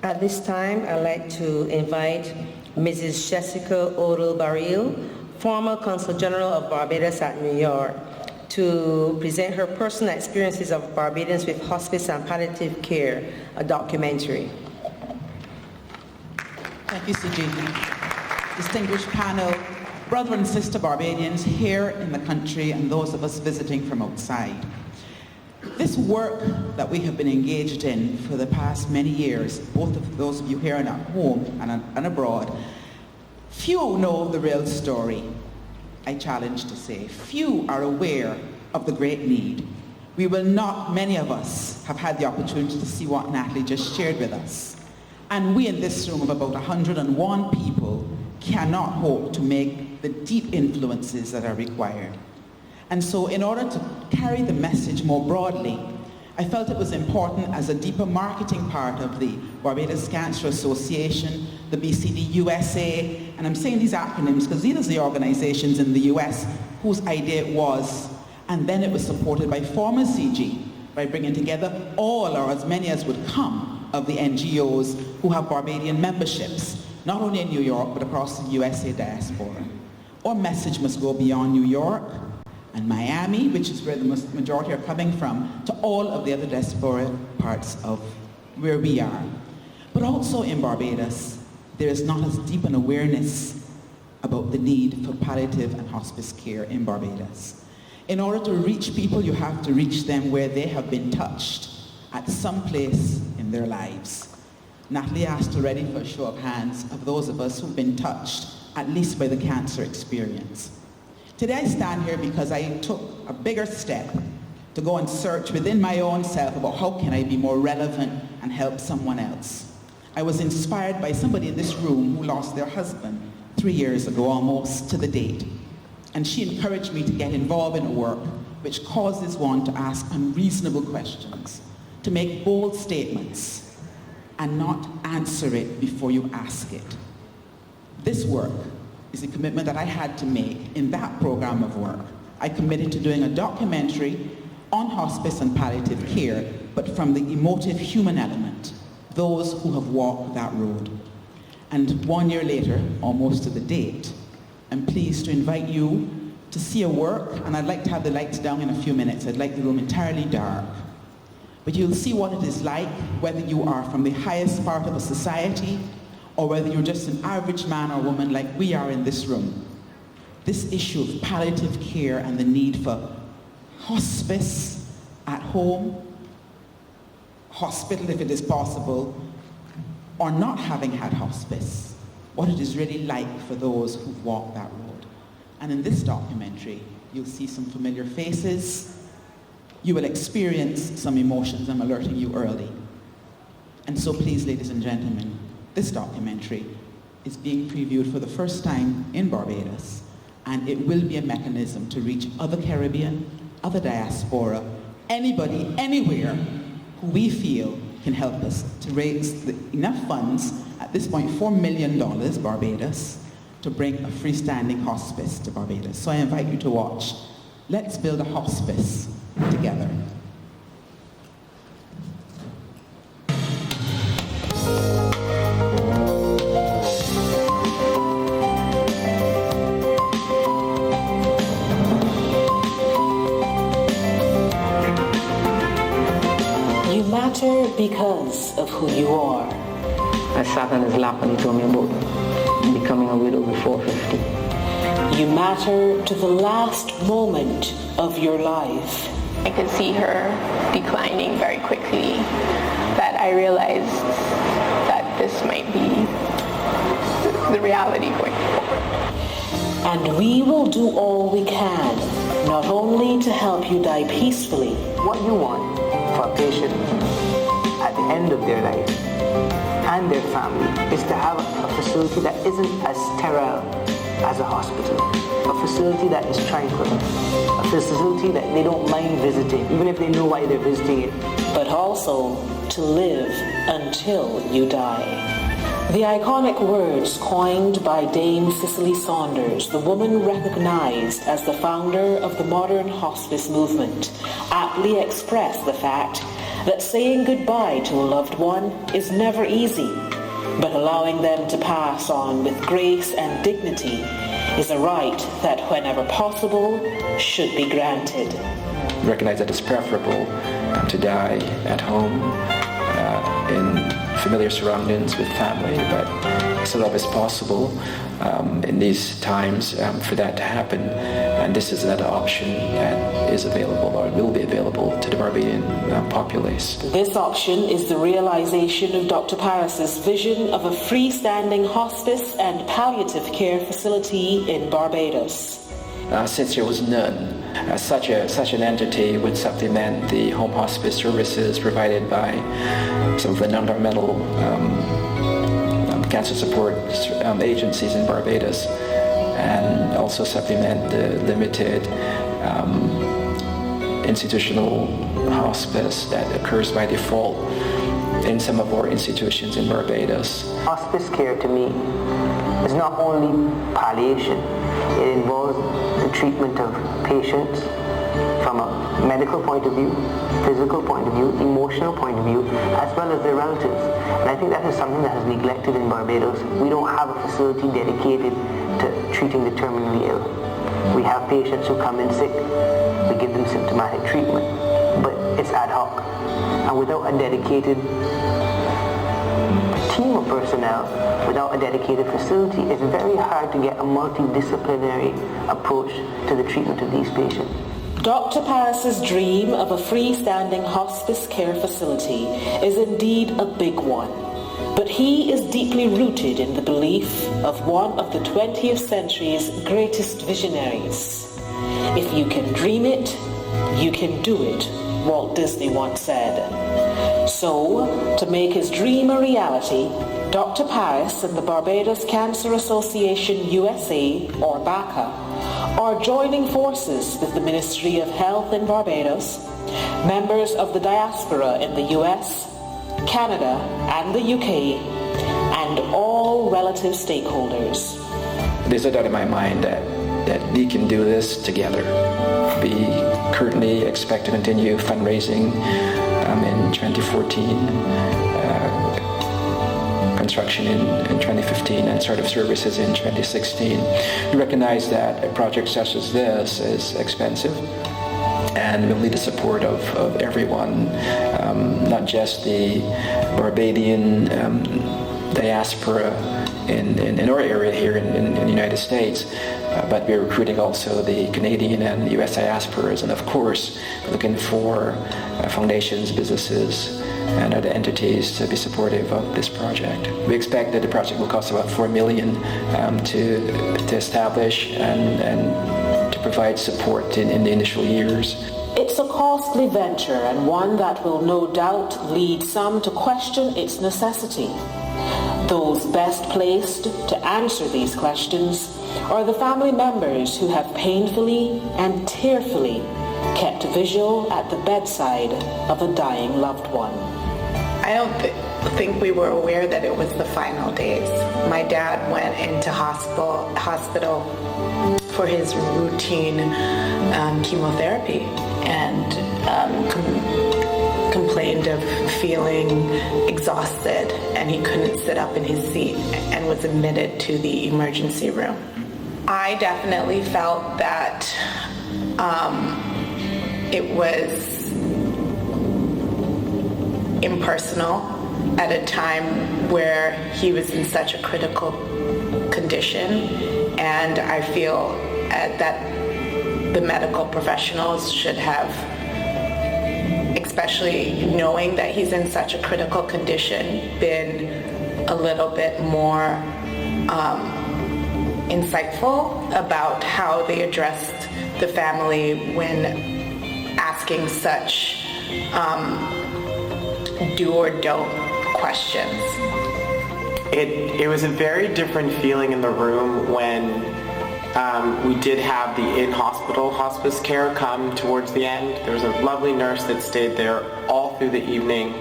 At this time, I'd like to invite Mrs. Jessica Odle-Baril, former Consul General of Barbados at New York, to present her personal experiences of Barbadians with hospice and palliative care, a documentary. Thank you, CG. Distinguished panel, brother and sister Barbadians here in the country and those of us visiting from outside. This work that we have been engaged in for the past many years, both of those of you here and at home and abroad, few know the real story, I challenge to say. Few are aware of the great need. We will not, many of us, have had the opportunity to see what Natalie just shared with us. And we in this room of about 101 people cannot hope to make the deep influences that are required. And so in order to carry the message more broadly, I felt it was important as a deeper marketing part of the Barbados Cancer Association, the BCD USA, and I'm saying these acronyms because these are the organizations in the US whose idea it was, and then it was supported by former CG by bringing together all or as many as would come of the NGOs who have Barbadian memberships, not only in New York but across the USA diaspora. Our message must go beyond New York and Miami, which is where the majority are coming from, to all of the other diaspora parts of where we are. But also in Barbados, there is not as deep an awareness about the need for palliative and hospice care in Barbados. In order to reach people, you have to reach them where they have been touched at some place in their lives. Natalie asked already for a show of hands of those of us who've been touched, at least by the cancer experience. Today I stand here because I took a bigger step to go and search within my own self about how can I be more relevant and help someone else. I was inspired by somebody in this room who lost their husband 3 years ago almost to the date. And she encouraged me to get involved in a work which causes one to ask unreasonable questions, to make bold statements, and not answer it before you ask it. This work is a commitment that I had to make in that program of work. I committed to doing a documentary on hospice and palliative care, but from the emotive human element, those who have walked that road. And 1 year later, almost to the date, I'm pleased to invite you to see a work, and I'd like to have the lights down in a few minutes. I'd like the room entirely dark. But you'll see what it is like, whether you are from the highest part of a society or whether you're just an average man or woman like we are in this room. This issue of palliative care and the need for hospice at home, hospital if it is possible, or not having had hospice, what it is really like for those who've walked that road. And in this documentary, you'll see some familiar faces. You will experience some emotions. I'm alerting you early. And so please, ladies and gentlemen, this documentary is being previewed for the first time in Barbados, and it will be a mechanism to reach other Caribbean, other diaspora, anybody, anywhere who we feel can help us to raise enough funds, at this point $4 million Barbados, to bring a freestanding hospice to Barbados. So I invite you to watch. Let's build a hospice together. You matter because of who you are. I sat on his lap and he told me about becoming a widow before 50. You matter to the last moment of your life. I could see her declining very quickly, that I realized that this might be the reality going forward. And we will do all we can, not only to help you die peacefully. What you want for a patient at the end of their life and their family is to have a facility that isn't as sterile as a hospital, a facility that is tranquil, a facility that they don't mind visiting, even if they know why they're visiting it. But also to live until you die. The iconic words coined by Dame Cicely Saunders, the woman recognized as the founder of the modern hospice movement, aptly express the fact that saying goodbye to a loved one is never easy, but allowing them to pass on with grace and dignity is a right that, whenever possible, should be granted. Recognize that it's preferable to die at home in familiar surroundings with family, but so long as possible in these times for that to happen. And this is another option that is available or will be available to the Barbadian populace. This option is the realization of Dr. Parris's vision of a freestanding hospice and palliative care facility in Barbados. Since there was none, such an entity would supplement the home hospice services provided by some of the non-governmental cancer support agencies in Barbados, and also supplement the limited institutional hospice that occurs by default in some of our institutions in Barbados. Hospice care to me is not only palliation, it involves the treatment of patients from a medical point of view, physical point of view, emotional point of view, as well as their relatives. And I think that is something that is neglected in Barbados. We don't have a facility dedicated to treating the terminally ill. We have patients who come in sick, we give them symptomatic treatment, but it's ad hoc. And without a dedicated team of personnel, without a dedicated facility, it's very hard to get a multidisciplinary approach to the treatment of these patients. Dr. Parris's dream of a freestanding hospice care facility is indeed a big one, but he is deeply rooted in the belief of one of the 20th century's greatest visionaries. If you can dream it, you can do it, Walt Disney once said. So, to make his dream a reality, Dr. Parris and the Barbados Cancer Association USA, or BACA, are joining forces with the Ministry of Health in Barbados, members of the Diaspora in the US, Canada, and the UK, and all relative stakeholders. There's no doubt in my mind that we can do this together. We currently expect to continue fundraising in 2014, construction in 2015, and start of services in 2016. We recognize that a project such as this is expensive and will need the support of everyone, not just the Barbadian diaspora in our area here in the United States, but we're recruiting also the Canadian and US diasporas, and of course looking for foundations, businesses, and other entities to be supportive of this project. We expect that the project will cost about $4 million to establish and to provide support in the initial years. It's a costly venture and one that will no doubt lead some to question its necessity. Those best placed to answer these questions are the family members who have painfully and tearfully kept vigil at the bedside of a dying loved one. I don't think we were aware that it was the final days. My dad went into hospital for his routine chemotherapy and complained of feeling exhausted, and he couldn't sit up in his seat and was admitted to the emergency room. I definitely felt that it was impersonal at a time where he was in such a critical condition, and I feel that the medical professionals should have, especially knowing that he's in such a critical condition, been a little bit more insightful about how they addressed the family when asking such do or don't questions. It was a very different feeling in the room when we did have the in-hospital hospice care come towards the end. There was a lovely nurse that stayed there all through the evening.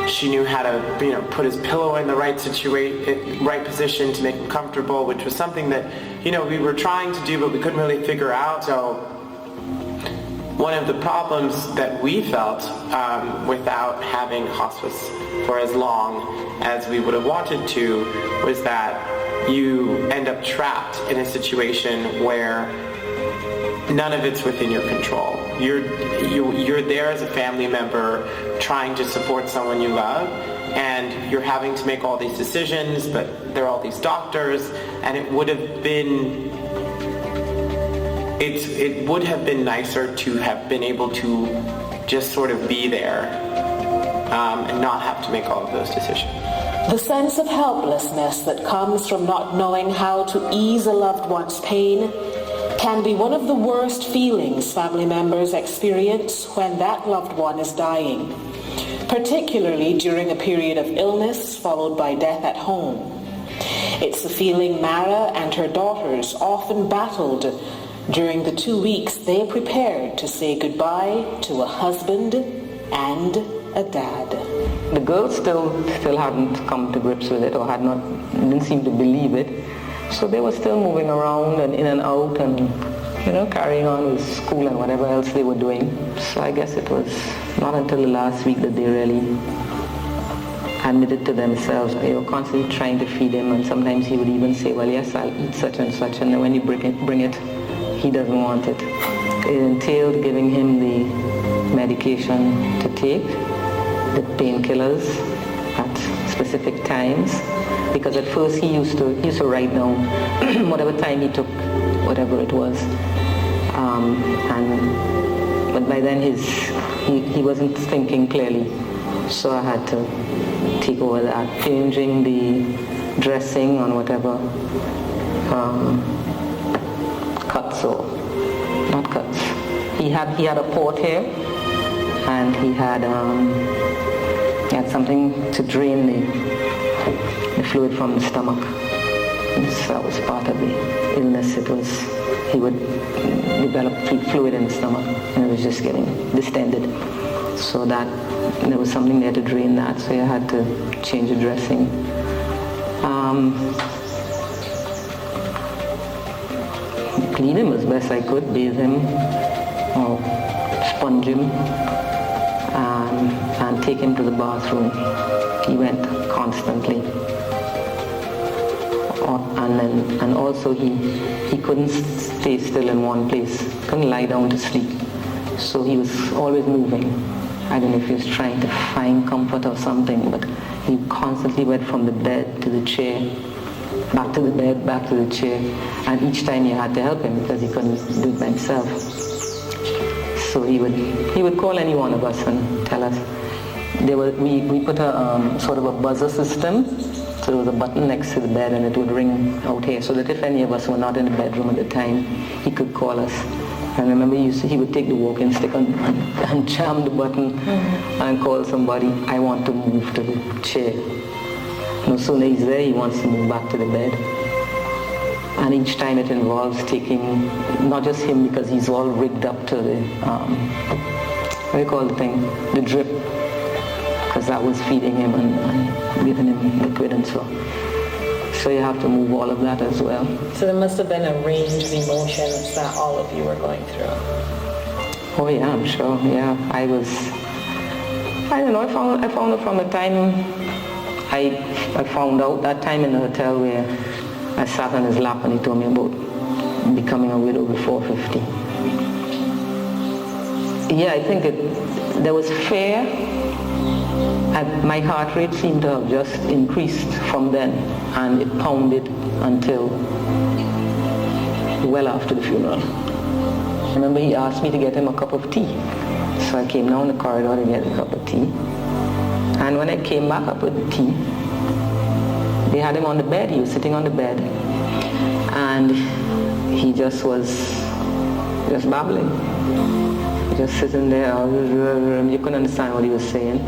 She knew how to, put his pillow in the right position to make him comfortable, which was something that, we were trying to do, but we couldn't really figure out. So one of the problems that we felt without having hospice for as long as we would have wanted to was that you end up trapped in a situation where none of it's within your control. You're there as a family member trying to support someone you love, and you're having to make all these decisions, but there are all these doctors, and it would have been nicer to have been able to just sort of be there and not have to make all of those decisions. The sense of helplessness that comes from not knowing how to ease a loved one's pain can be one of the worst feelings family members experience when that loved one is dying, particularly during a period of illness followed by death at home. It's a feeling Mara and her daughters often battled during the 2 weeks they prepared to say goodbye to a husband and a dad. The girls still hadn't come to grips with it, or didn't seem to believe it. So they were still moving around and in and out and, carrying on with school and whatever else they were doing. So I guess it was not until the last week that they really admitted to themselves. They were constantly trying to feed him, and sometimes he would even say, well, yes, I'll eat such and such, and then when you bring it, he doesn't want it. It entailed giving him the medication to take, the painkillers at specific times, because at first he used to write down whatever time he took, whatever it was, but by then he wasn't thinking clearly, so I had to take over that, changing the dressing on whatever cuts or not cuts. He had a port here, and he had something to drain the fluid from the stomach. That was part of the illness. He would develop fluid in the stomach, and it was just getting distended. So that there was something there to drain that, so I had to change the dressing. Clean him as best I could, bathe him, or sponge him, and take him to the bathroom. He went constantly. And also he couldn't stay still in one place, couldn't lie down to sleep. So he was always moving. I don't know if he was trying to find comfort or something, but he constantly went from the bed to the chair, back to the bed, back to the chair, and each time you had to help him because he couldn't do it by himself. So he would call any one of us and tell us, we put a sort of a buzzer system. So there was a button next to the bed and it would ring out here so that if any of us were not in the bedroom at the time, he could call us. And I remember he would take the walking stick and jam the button and call somebody, I want to move to the chair. No sooner he's there, he wants to move back to the bed. And each time it involves taking, not just him because he's all rigged up to the, what do you call the thing? The drip. Because that was feeding him and giving him liquid and so. So you have to move all of that as well. So there must have been a range of emotions that all of you were going through. Oh yeah, I'm sure. Yeah, I don't know. I found it from the time I found out that time in the hotel where I sat on his lap and he told me about becoming a widow before 50. Yeah, I think there was fear. My heart rate seemed to have just increased from then, and it pounded until well after the funeral. I remember he asked me to get him a cup of tea. So I came down the corridor to get a cup of tea. And when I came back up with the tea, they had him on the bed. He was sitting on the bed. And he just was just babbling. Just sitting there. You couldn't understand what he was saying.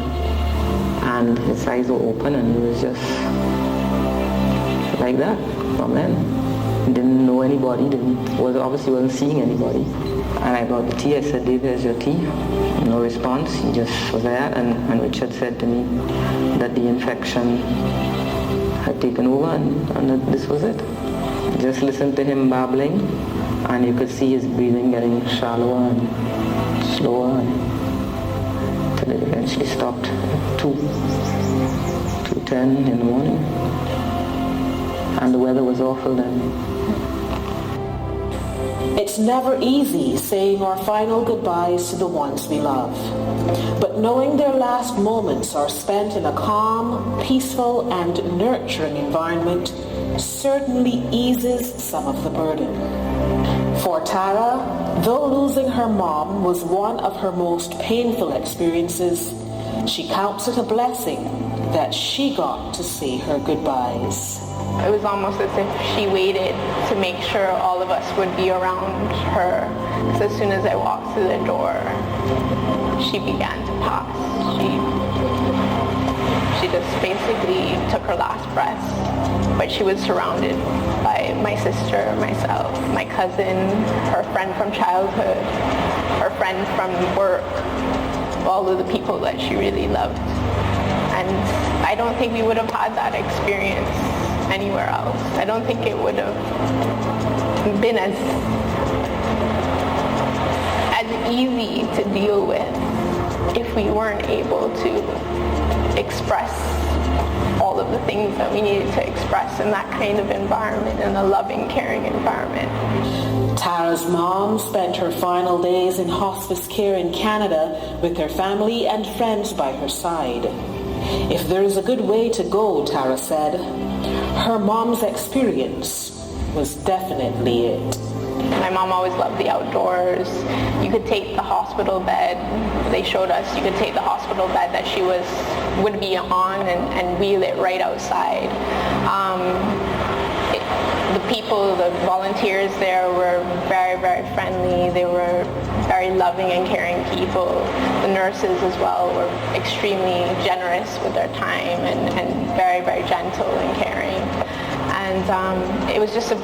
And his eyes were open and he was just like that from then. He didn't know anybody, obviously wasn't seeing anybody. And I brought the tea, I said, Dave, here's your tea. No response, he just was there. And Richard said to me that the infection had taken over and that this was it. Just listened to him babbling and you could see his breathing getting shallower and slower until it eventually stopped at 2:10 in the morning. And the weather was awful then. It's never easy saying our final goodbyes to the ones we love. But knowing their last moments are spent in a calm, peaceful, and nurturing environment certainly eases some of the burden. For Tara, though losing her mom was one of her most painful experiences, she counts it a blessing that she got to say her goodbyes. It was almost as if she waited to make sure all of us would be around her. Because as soon as I walked through the door, she began to pass. She just basically took her last breath. But she was surrounded by my sister, myself, my cousin, her friend from childhood, her friend from work, all of the people that she really loved. And I don't think we would have had that experience anywhere else. I don't think it would have been as easy to deal with if we weren't able to express all of the things that we needed to express in that kind of environment, in a loving, caring environment. Tara's mom spent her final days in hospice care in Canada with her family and friends by her side. If there is a good way to go, Tara said, her mom's experience was definitely it. My mom always loved the outdoors. You could take the hospital bed. They showed us you could take the hospital bed that she would be on and wheel it right outside. The people, the volunteers there were very, very friendly. They were very loving and caring people. The nurses as well were extremely generous with their time and very, very gentle and caring. And it was just a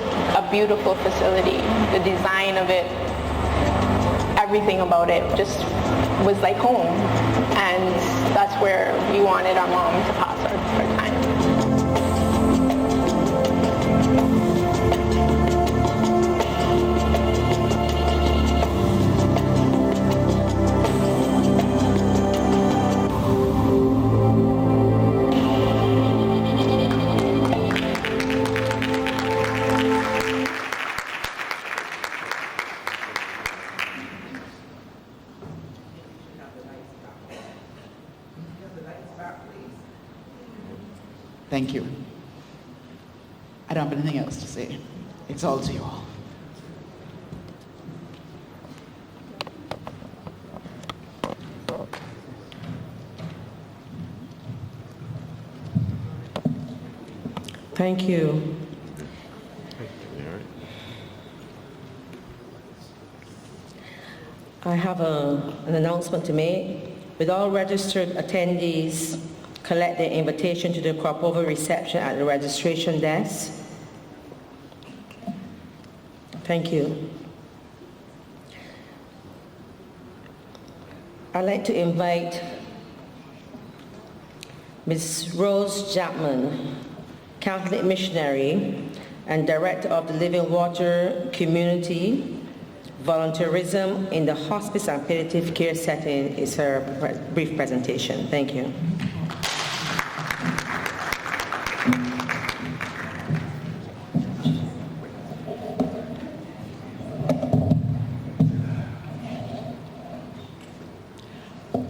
beautiful facility. The design of it, everything about it just was like home. And that's where we wanted our mom to pass our time. Thank you. I don't have anything else to say. It's all to you all. Thank you. I have an announcement to make. With all registered attendees, collect their invitation to the crop over reception at the registration desk. Thank you. I'd like to invite Ms. Rose Jackman, Catholic missionary and director of the Living Water Community Volunteerism in the Hospice and Palliative Care setting, is her brief presentation. Thank you.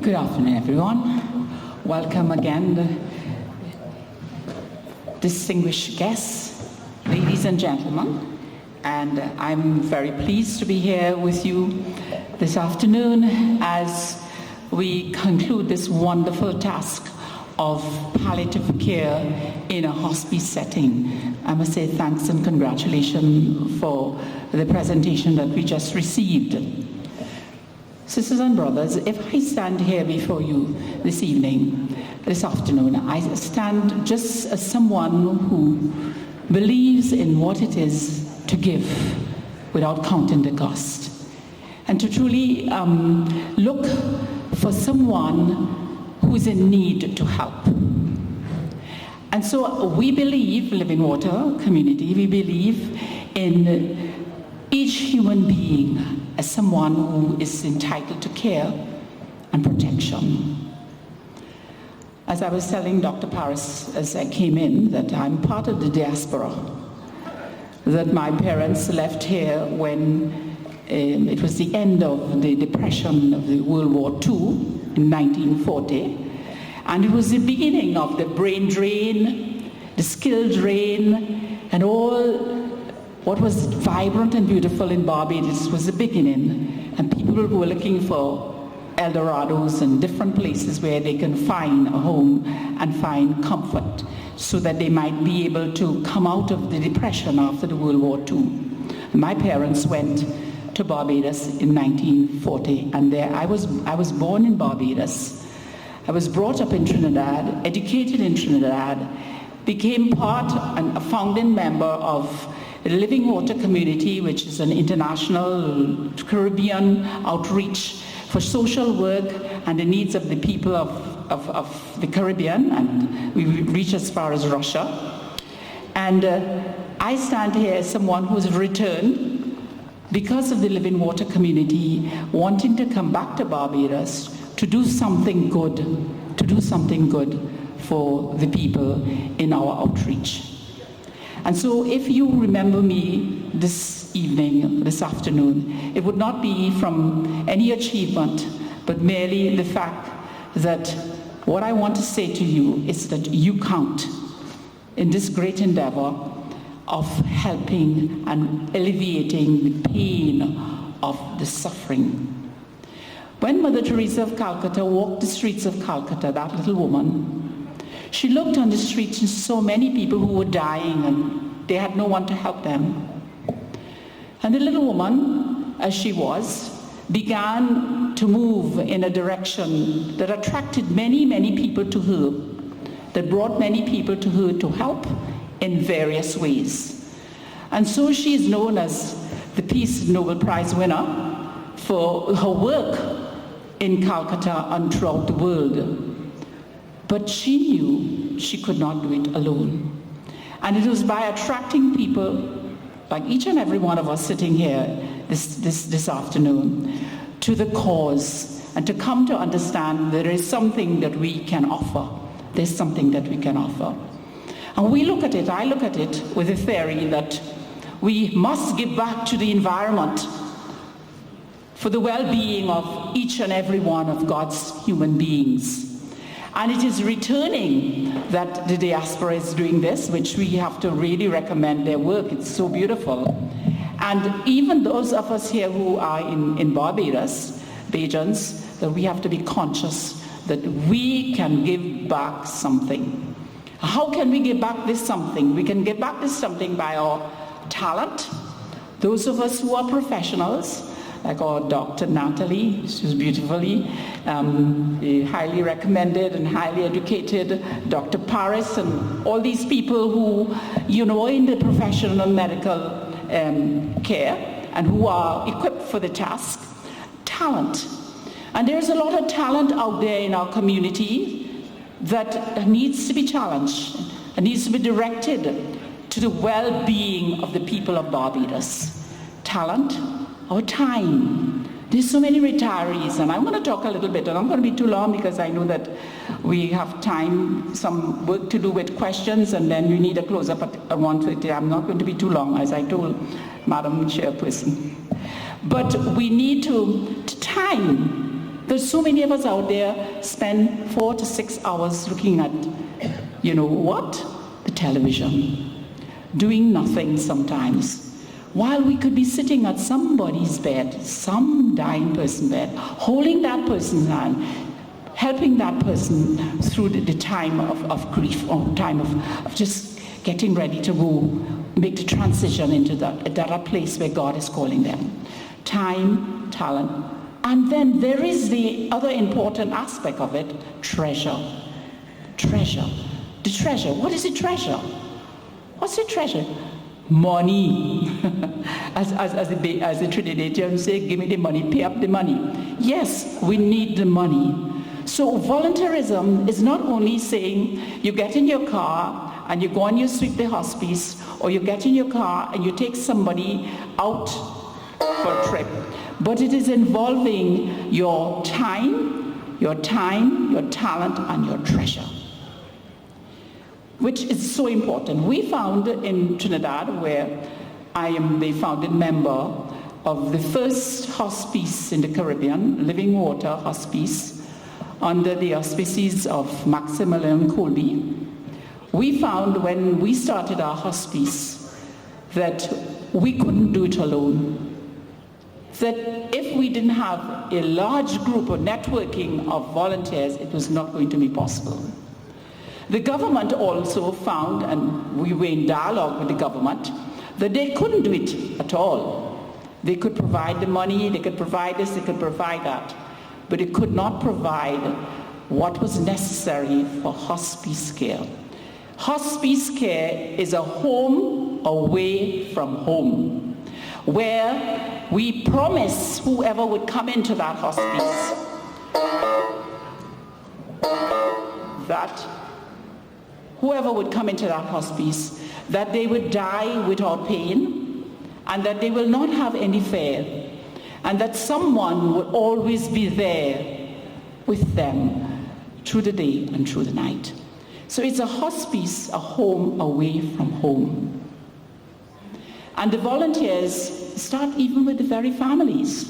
Good afternoon, everyone. Welcome again, distinguished guests, ladies and gentlemen. And I'm very pleased to be here with you this afternoon as we conclude this wonderful task of palliative care in a hospice setting. I must say thanks and congratulations for the presentation that we just received. Sisters and brothers, if I stand here before you this afternoon, I stand just as someone who believes in what it is to give without counting the cost, and to truly look for someone who is in need to help. And so we believe, Living Water Community, we believe in each human being as someone who is entitled to care and protection. As I was telling Dr. Parris as I came in, that I'm part of the diaspora, that my parents left here when it was the end of the depression of the World War II in 1940. And it was the beginning of the brain drain, the skill drain, and all what was vibrant and beautiful in Barbados was the beginning. And people were looking for Eldorados and different places where they can find a home and find comfort, so that they might be able to come out of the depression after the World War II. My parents went to Barbados in 1940, and there I was born in Barbados. I was brought up in Trinidad, educated in Trinidad, became part and a founding member of the Living Water Community, which is an international Caribbean outreach for social work and the needs of the people of the Caribbean, and we reach as far as Russia. And I stand here as someone who's returned because of the Living Water Community, wanting to come back to Barbados to do something good, for the people in our outreach. And so if you remember me this evening, this afternoon, it would not be from any achievement, but merely the fact that what I want to say to you is that you count in this great endeavor of helping and alleviating the pain of the suffering. When Mother Teresa of Calcutta walked the streets of Calcutta, that little woman, she looked on the streets and saw many people who were dying and they had no one to help them. And the little woman, as she was, began to move in a direction that attracted many, many people to her, that brought many people to her to help in various ways. And so she is known as the Peace Nobel Prize winner for her work in Calcutta and throughout the world. But she knew she could not do it alone. And it was by attracting people, like each and every one of us sitting here this afternoon, to the cause, and to come to understand there is something that we can offer. There's something that we can offer. And we look at it, I look at it with a theory that we must give back to the environment for the well-being of each and every one of God's human beings. And it is returning that the diaspora is doing this, which we have to really recommend their work. It's so beautiful. And even those of us here who are in Barbados, Bajans, that we have to be conscious that we can give back something. How can we give back this something? We can give back this something by our talent. Those of us who are professionals, like our Dr. Natalie, she's beautifully highly recommended and highly educated, Dr. Parris, and all these people who, are in the professional medical care and who are equipped for the task. Talent. And there's a lot of talent out there in our community that needs to be challenged and needs to be directed to the well-being of the people of Barbados. Talent, our time. There's so many retirees, and I'm going to talk a little bit, and I'm going to be too long because I know that we have time, some work to do with questions, and then we need a close-up at 1:30. I'm not going to be too long, as I told Madam Chairperson. But we need to time. There's so many of us out there spend 4 to 6 hours looking at, what? The television. Doing nothing sometimes. While we could be sitting at somebody's bed, some dying person's bed, holding that person's hand, helping that person through the time of grief, or time of just getting ready to go, make the transition into that place where God is calling them. Time, talent. And then there is the other important aspect of it, treasure. Treasure. The treasure. What is a treasure? What's a treasure? Money. as the Trinidadians say, give me the money, pay up the money. Yes, we need the money. So volunteerism is not only saying you get in your car and you go and you sweep the hospice, or you get in your car and you take somebody out for a trip, but it is involving your time, your talent, and your treasure, which is so important. We found in Trinidad, where I am the founding member of the first hospice in the Caribbean, Living Water Hospice, under the auspices of Maxine Colby. We found when we started our hospice that we couldn't do it alone. That if we didn't have a large group or networking of volunteers, it was not going to be possible. The government also found, and we were in dialogue with the government, that they couldn't do it at all. They could provide the money, they could provide this, they could provide that, but it could not provide what was necessary for hospice care. Hospice care is a home away from home, where we promise whoever would come into that hospice that they would die without pain, and that they will not have any fear, and that someone will always be there with them through the day and through the night. So it's a hospice, a home away from home. And the volunteers start even with the very families,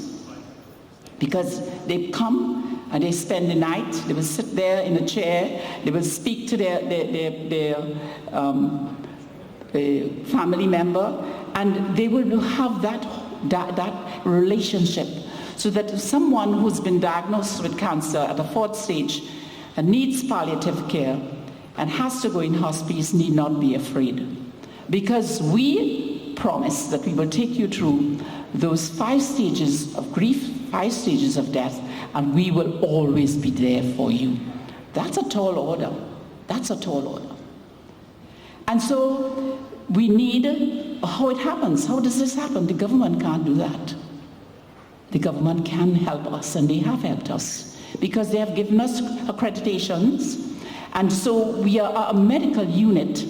because they come and they spend the night, they will sit there in a chair, they will speak to their family member, and they will have that relationship, so that if someone who's been diagnosed with cancer at the 4th stage and needs palliative care and has to go in hospice need not be afraid, because we promise that we will take you through those 5 stages of grief, 5 stages of death, and we will always be there for you. That's a tall order. That's a tall order. And so we need how it happens. How does this happen? The government can't do that. The government can help us, and they have helped us, because they have given us accreditations. And so we are a medical unit,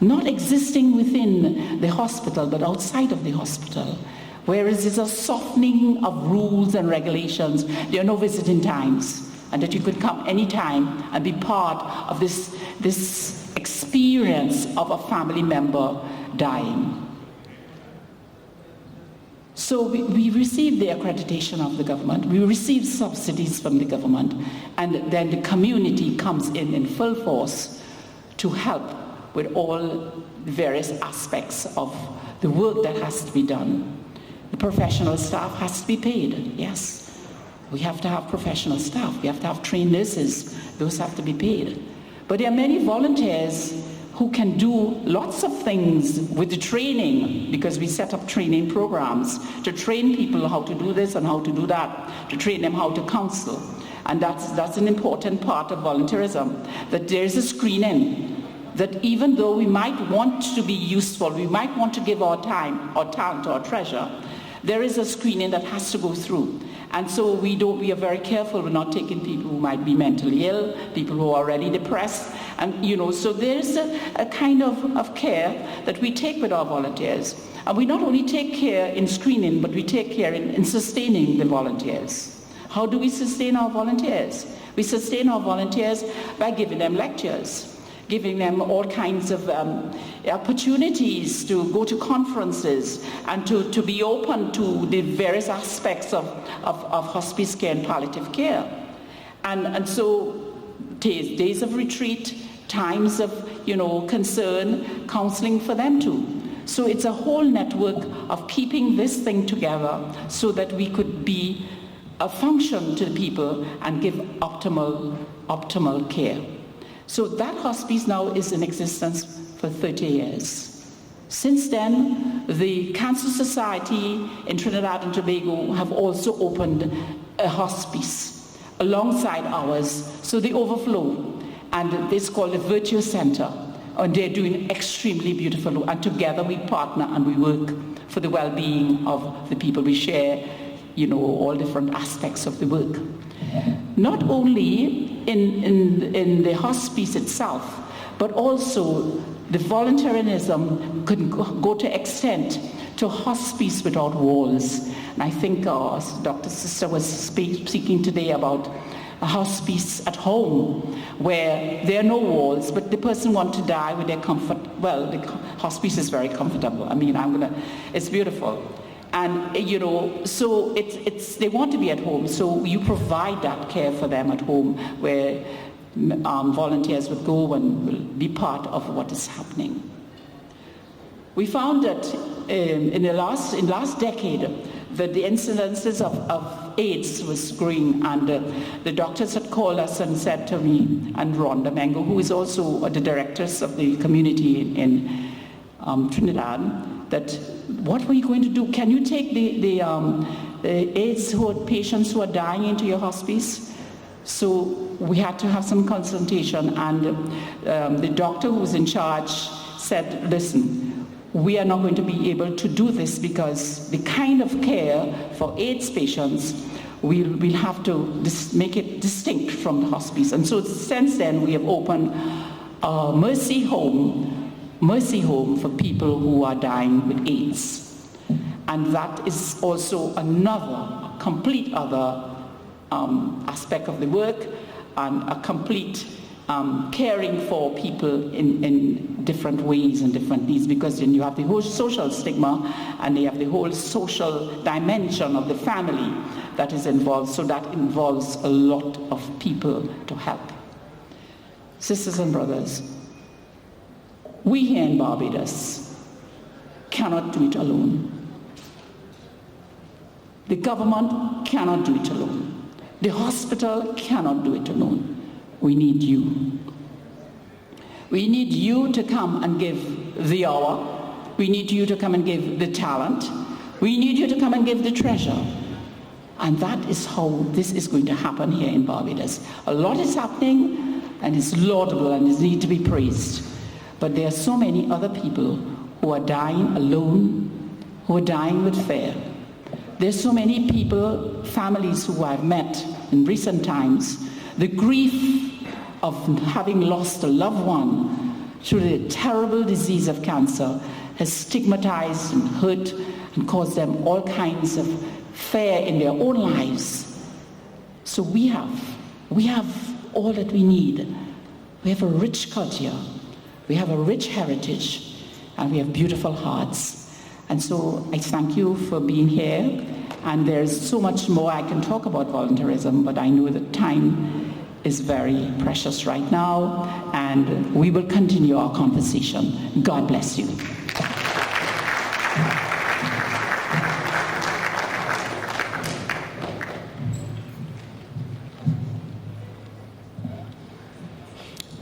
not existing within the hospital, but outside of the hospital. Whereas there's a softening of rules and regulations. There are no visiting times, and that you could come anytime and be part of this experience of a family member dying. So we received the accreditation of the government, we received subsidies from the government, and then the community comes in full force to help with all the various aspects of the work that has to be done. The professional staff has to be paid, yes. We have to have professional staff, we have to have trained nurses, those have to be paid. But there are many volunteers who can do lots of things with the training, because we set up training programs to train people how to do this and how to do that, to train them how to counsel. And that's an important part of volunteerism, that there's a screening, that even though we might want to be useful, we might want to give our time, our talent, our treasure, there is a screening that has to go through. And so we are very careful. We're not taking people who might be mentally ill, people who are already depressed. And, so there's a kind of care that we take with our volunteers. And we not only take care in screening, but we take care in sustaining the volunteers. How do we sustain our volunteers? We sustain our volunteers by giving them lectures, giving them all kinds of opportunities to go to conferences and to be open to the various aspects of hospice care and palliative care. And so days of retreat, times of concern, counseling for them too. So it's a whole network of keeping this thing together so that we could be a function to the people and give optimal care. So that hospice now is in existence for 30 years. Since then, the Cancer Society in Trinidad and Tobago have also opened a hospice alongside ours, so they overflow. And it's called the Virtue Center, and they're doing extremely beautiful. And together we partner and we work for the well-being of the people. We share, all different aspects of the work. Not only in the hospice itself, but also the volunteerism could go to extent to hospice without walls. And I think Dr. Sister was speaking today about a hospice at home where there are no walls, but the person wants to die with their comfort. Well, the hospice is very comfortable. It's beautiful. And, so they want to be at home, so you provide that care for them at home where volunteers would go and will be part of what is happening. We found that in last decade that the incidences of AIDS was growing, and the doctors had called us and said to me and Rhonda Mengo, who is also the directors of the community in Trinidad, that what were you going to do? Can you take the AIDS patients who are dying into your hospice? So we had to have some consultation, and the doctor who was in charge said, listen, we are not going to be able to do this because the kind of care for AIDS patients, we'll have to make it distinct from the hospice. And so since then we have opened a mercy home for people who are dying with AIDS. And that is also another, complete other aspect of the work, and a complete caring for people in different ways and different needs, because then you have the whole social stigma and you have the whole social dimension of the family that is involved. So that involves a lot of people to help. Sisters and brothers, we here in Barbados cannot do it alone. The government cannot do it alone. The hospital cannot do it alone. We need you. We need you to come and give the hour. We need you to come and give the talent. We need you to come and give the treasure. And that is how this is going to happen here in Barbados. A lot is happening, and it's laudable and it needs to be praised. But there are so many other people who are dying alone, who are dying with fear. There's so many people, families who I've met in recent times, the grief of having lost a loved one through the terrible disease of cancer has stigmatized and hurt and caused them all kinds of fear in their own lives. So we have all that we need. We have a rich culture, we have a rich heritage, and we have beautiful hearts. And so I thank you for being here. And there's so much more I can talk about volunteerism, but I know that time is very precious right now, and we will continue our conversation. God bless you.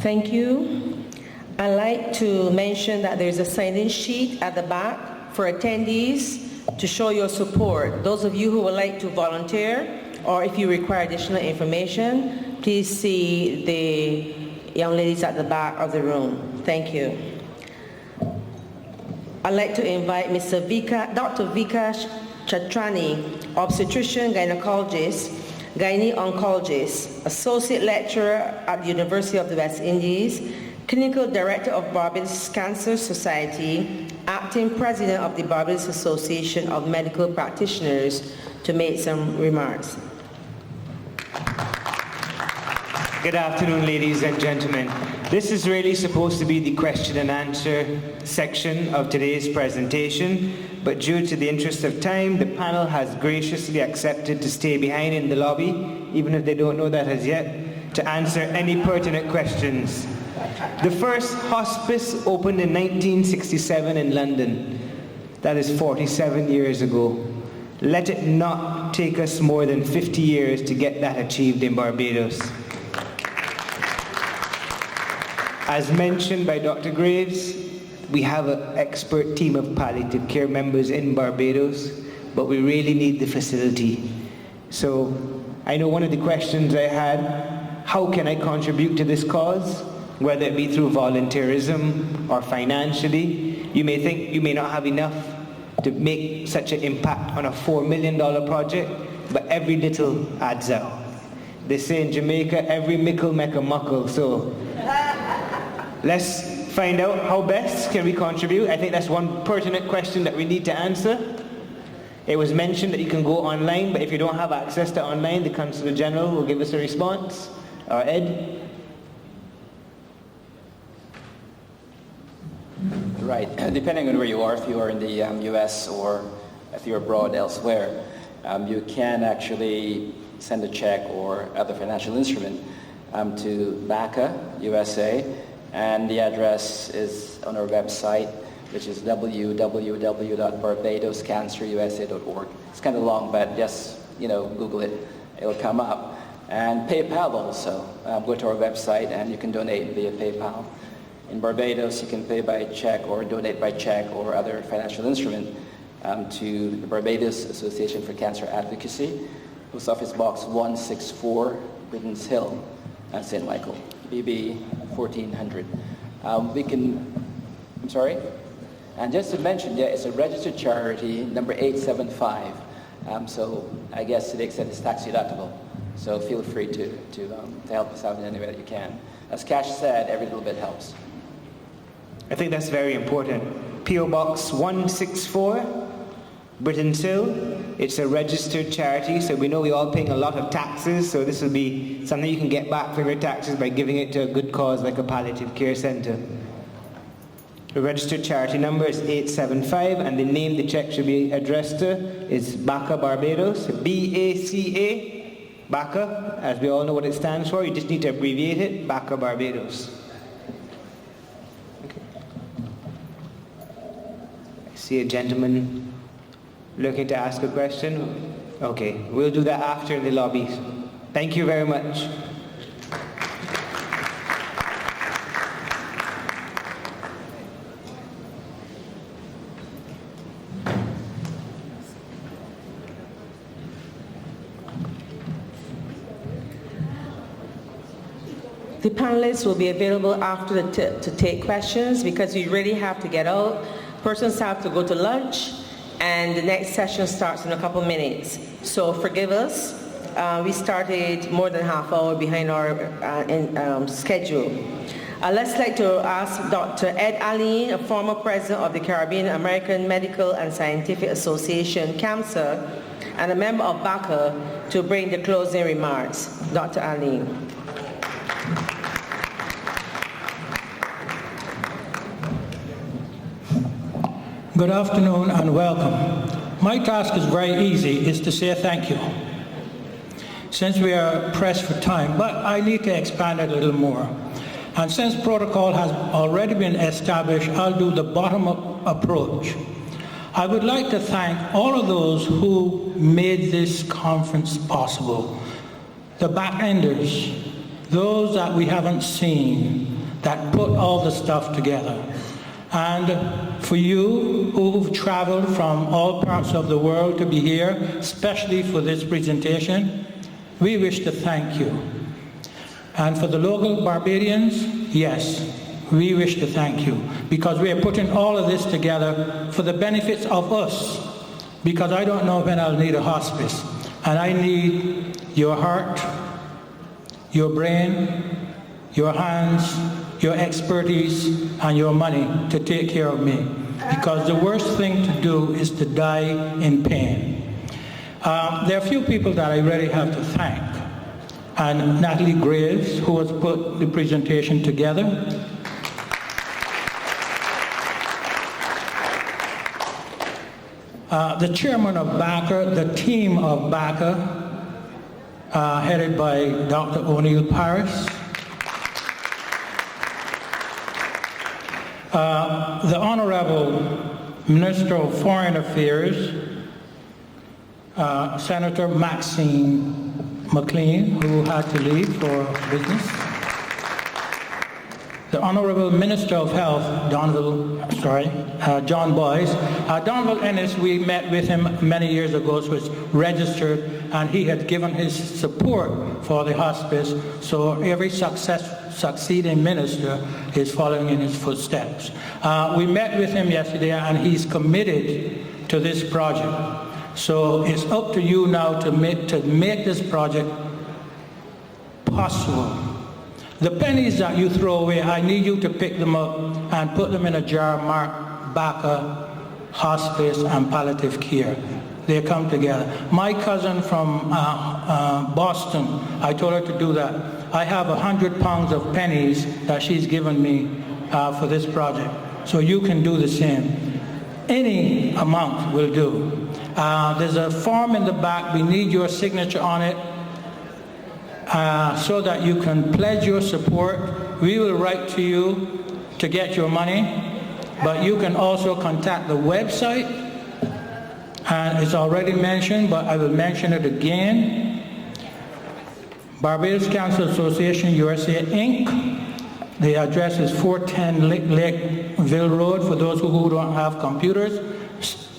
Thank you. I'd like to mention that there's a sign-in sheet at the back for attendees to show your support. Those of you who would like to volunteer, or if you require additional information, please see the young ladies at the back of the room. Thank you. I'd like to invite Dr. Vika Chatrani, obstetrician, gynecologist, gynae oncologist, associate lecturer at the University of the West Indies, clinical director of Barbados Cancer Society, acting president of the Barbados Association of Medical Practitioners, to make some remarks. Good afternoon, ladies and gentlemen. This is really supposed to be the question and answer section of today's presentation, but due to the interest of time, the panel has graciously accepted to stay behind in the lobby, even if they don't know that as yet, to answer any pertinent questions. The first hospice opened in 1967 in London. That is 47 years ago. Let it not take us more than 50 years to get that achieved in Barbados. As mentioned by Dr. Greaves, we have an expert team of palliative care members in Barbados, but we really need the facility. So I know one of the questions I had, how can I contribute to this cause? Whether it be through volunteerism or financially. You may think you may not have enough to make such an impact on a $4 million project, but every little adds up. They say in Jamaica, every mickle make a muckle, so let's find out how best can we contribute. I think that's one pertinent question that we need to answer. It was mentioned that you can go online, but if you don't have access to online, the Consular General will give us a response. Or Ed? Right, depending on where you are, if you are in the US or if you're abroad elsewhere, you can actually send a check or other financial instrument to BACA, USA, and the address is on our website, which is www.barbadoscancerusa.org. It's kind of long, but just, Google it. It'll come up. And PayPal also. Go to our website and you can donate via PayPal. In Barbados, you can pay by check or donate by check or other financial instrument to the Barbados Association for Cancer Advocacy, Post Office Box 164, Britons Hill, St. Michael, BB 1400. I'm sorry? And just to mention, yeah, it's a registered charity, number 875. So I guess to the extent it's tax deductible. So feel free to help us out in any way that you can. As Cash said, every little bit helps. I think that's very important. P.O. Box 164, Britons Hill. It's a registered charity, so we know we're all paying a lot of taxes, so this will be something you can get back from your taxes by giving it to a good cause like a palliative care center. The registered charity number is 875, and the name the check should be addressed to is BACA Barbados, B-A-C-A, BACA, as we all know what it stands for. You just need to abbreviate it, BACA Barbados. See a gentleman looking to ask a question? Okay, we'll do that after in the lobby. Thank you very much. The panelists will be available after to take questions because we really have to get out. Persons have to go to lunch, and the next session starts in a couple minutes. So forgive us. We started more than half hour behind our schedule. Let's like to ask Dr. Ed Allen, a former president of the Caribbean American Medical and Scientific Association, CAMSA, and a member of BACA, to bring the closing remarks. Dr. Allen. Good afternoon and welcome. My task is very easy, is to say thank you, since we are pressed for time, but I need to expand it a little more. And since protocol has already been established, I'll do the bottom-up approach. I would like to thank all of those who made this conference possible. The back-enders, those that we haven't seen, that put all the stuff together. And for you who've traveled from all parts of the world to be here, especially for this presentation, we wish to thank you. And for the local Barbadians, yes, we wish to thank you, because we are putting all of this together for the benefits of us, because I don't know when I'll need a hospice, and I need your heart, your brain, your hands, your expertise, and your money to take care of me, because the worst thing to do is to die in pain. There are a few people that I really have to thank, and Natalie Greaves, who has put the presentation together. The chairman of BACA, the team of BACA, headed by Dr. O'Neill Parris. The Honorable Minister of Foreign Affairs, Senator Maxine McClean, who had to leave for business. The Honorable Minister of Health, John Boyce. Donald Ennis, we met with him many years ago, so it's registered, and he had given his support for the hospice, so every succeeding minister is following in his footsteps. We met with him yesterday, and he's committed to this project. So it's up to you now to make this project possible. The pennies that you throw away, I need you to pick them up and put them in a jar marked BACA, Hospice, and Palliative Care. They come together. My cousin from Boston, I told her to do that. I have 100 pounds of pennies that she's given me for this project. So you can do the same. Any amount will do. There's a form in the back. We need your signature on it. So that you can pledge your support. We will write to you to get your money, but you can also contact the website, and it's already mentioned, but I will mention it again. Barbados Cancer Association USA Inc. The address is 410 Lakeville Road for those who don't have computers.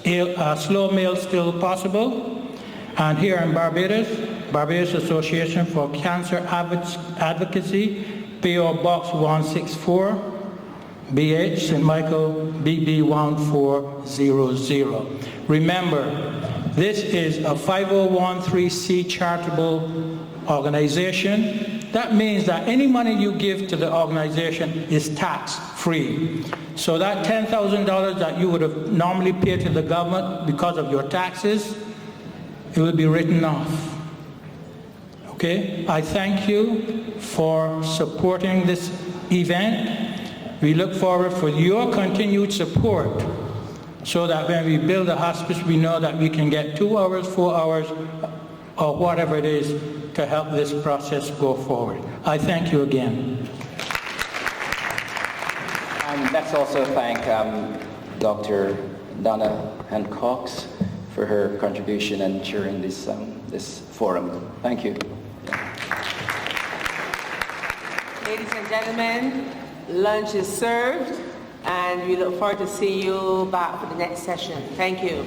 Slow mail still possible. And here in Barbados, Barbados Association for Cancer Advocacy, P.O. Box 164, BH, St. Michael, BB 1400. Remember, this is a 501(c)(3) charitable organization. That means that any money you give to the organization is tax-free. So that $10,000 that you would have normally paid to the government because of your taxes, it will be written off. Okay, I thank you for supporting this event. We look forward for your continued support so that when we build a hospice, we know that we can get 2 hours, 4 hours, or whatever it is to help this process go forward. I thank you again. And let's also thank Dr. Donna Hancox for her contribution and chairing this forum. Thank you. Ladies and gentlemen, lunch is served, and we look forward to seeing you back for the next session. Thank you.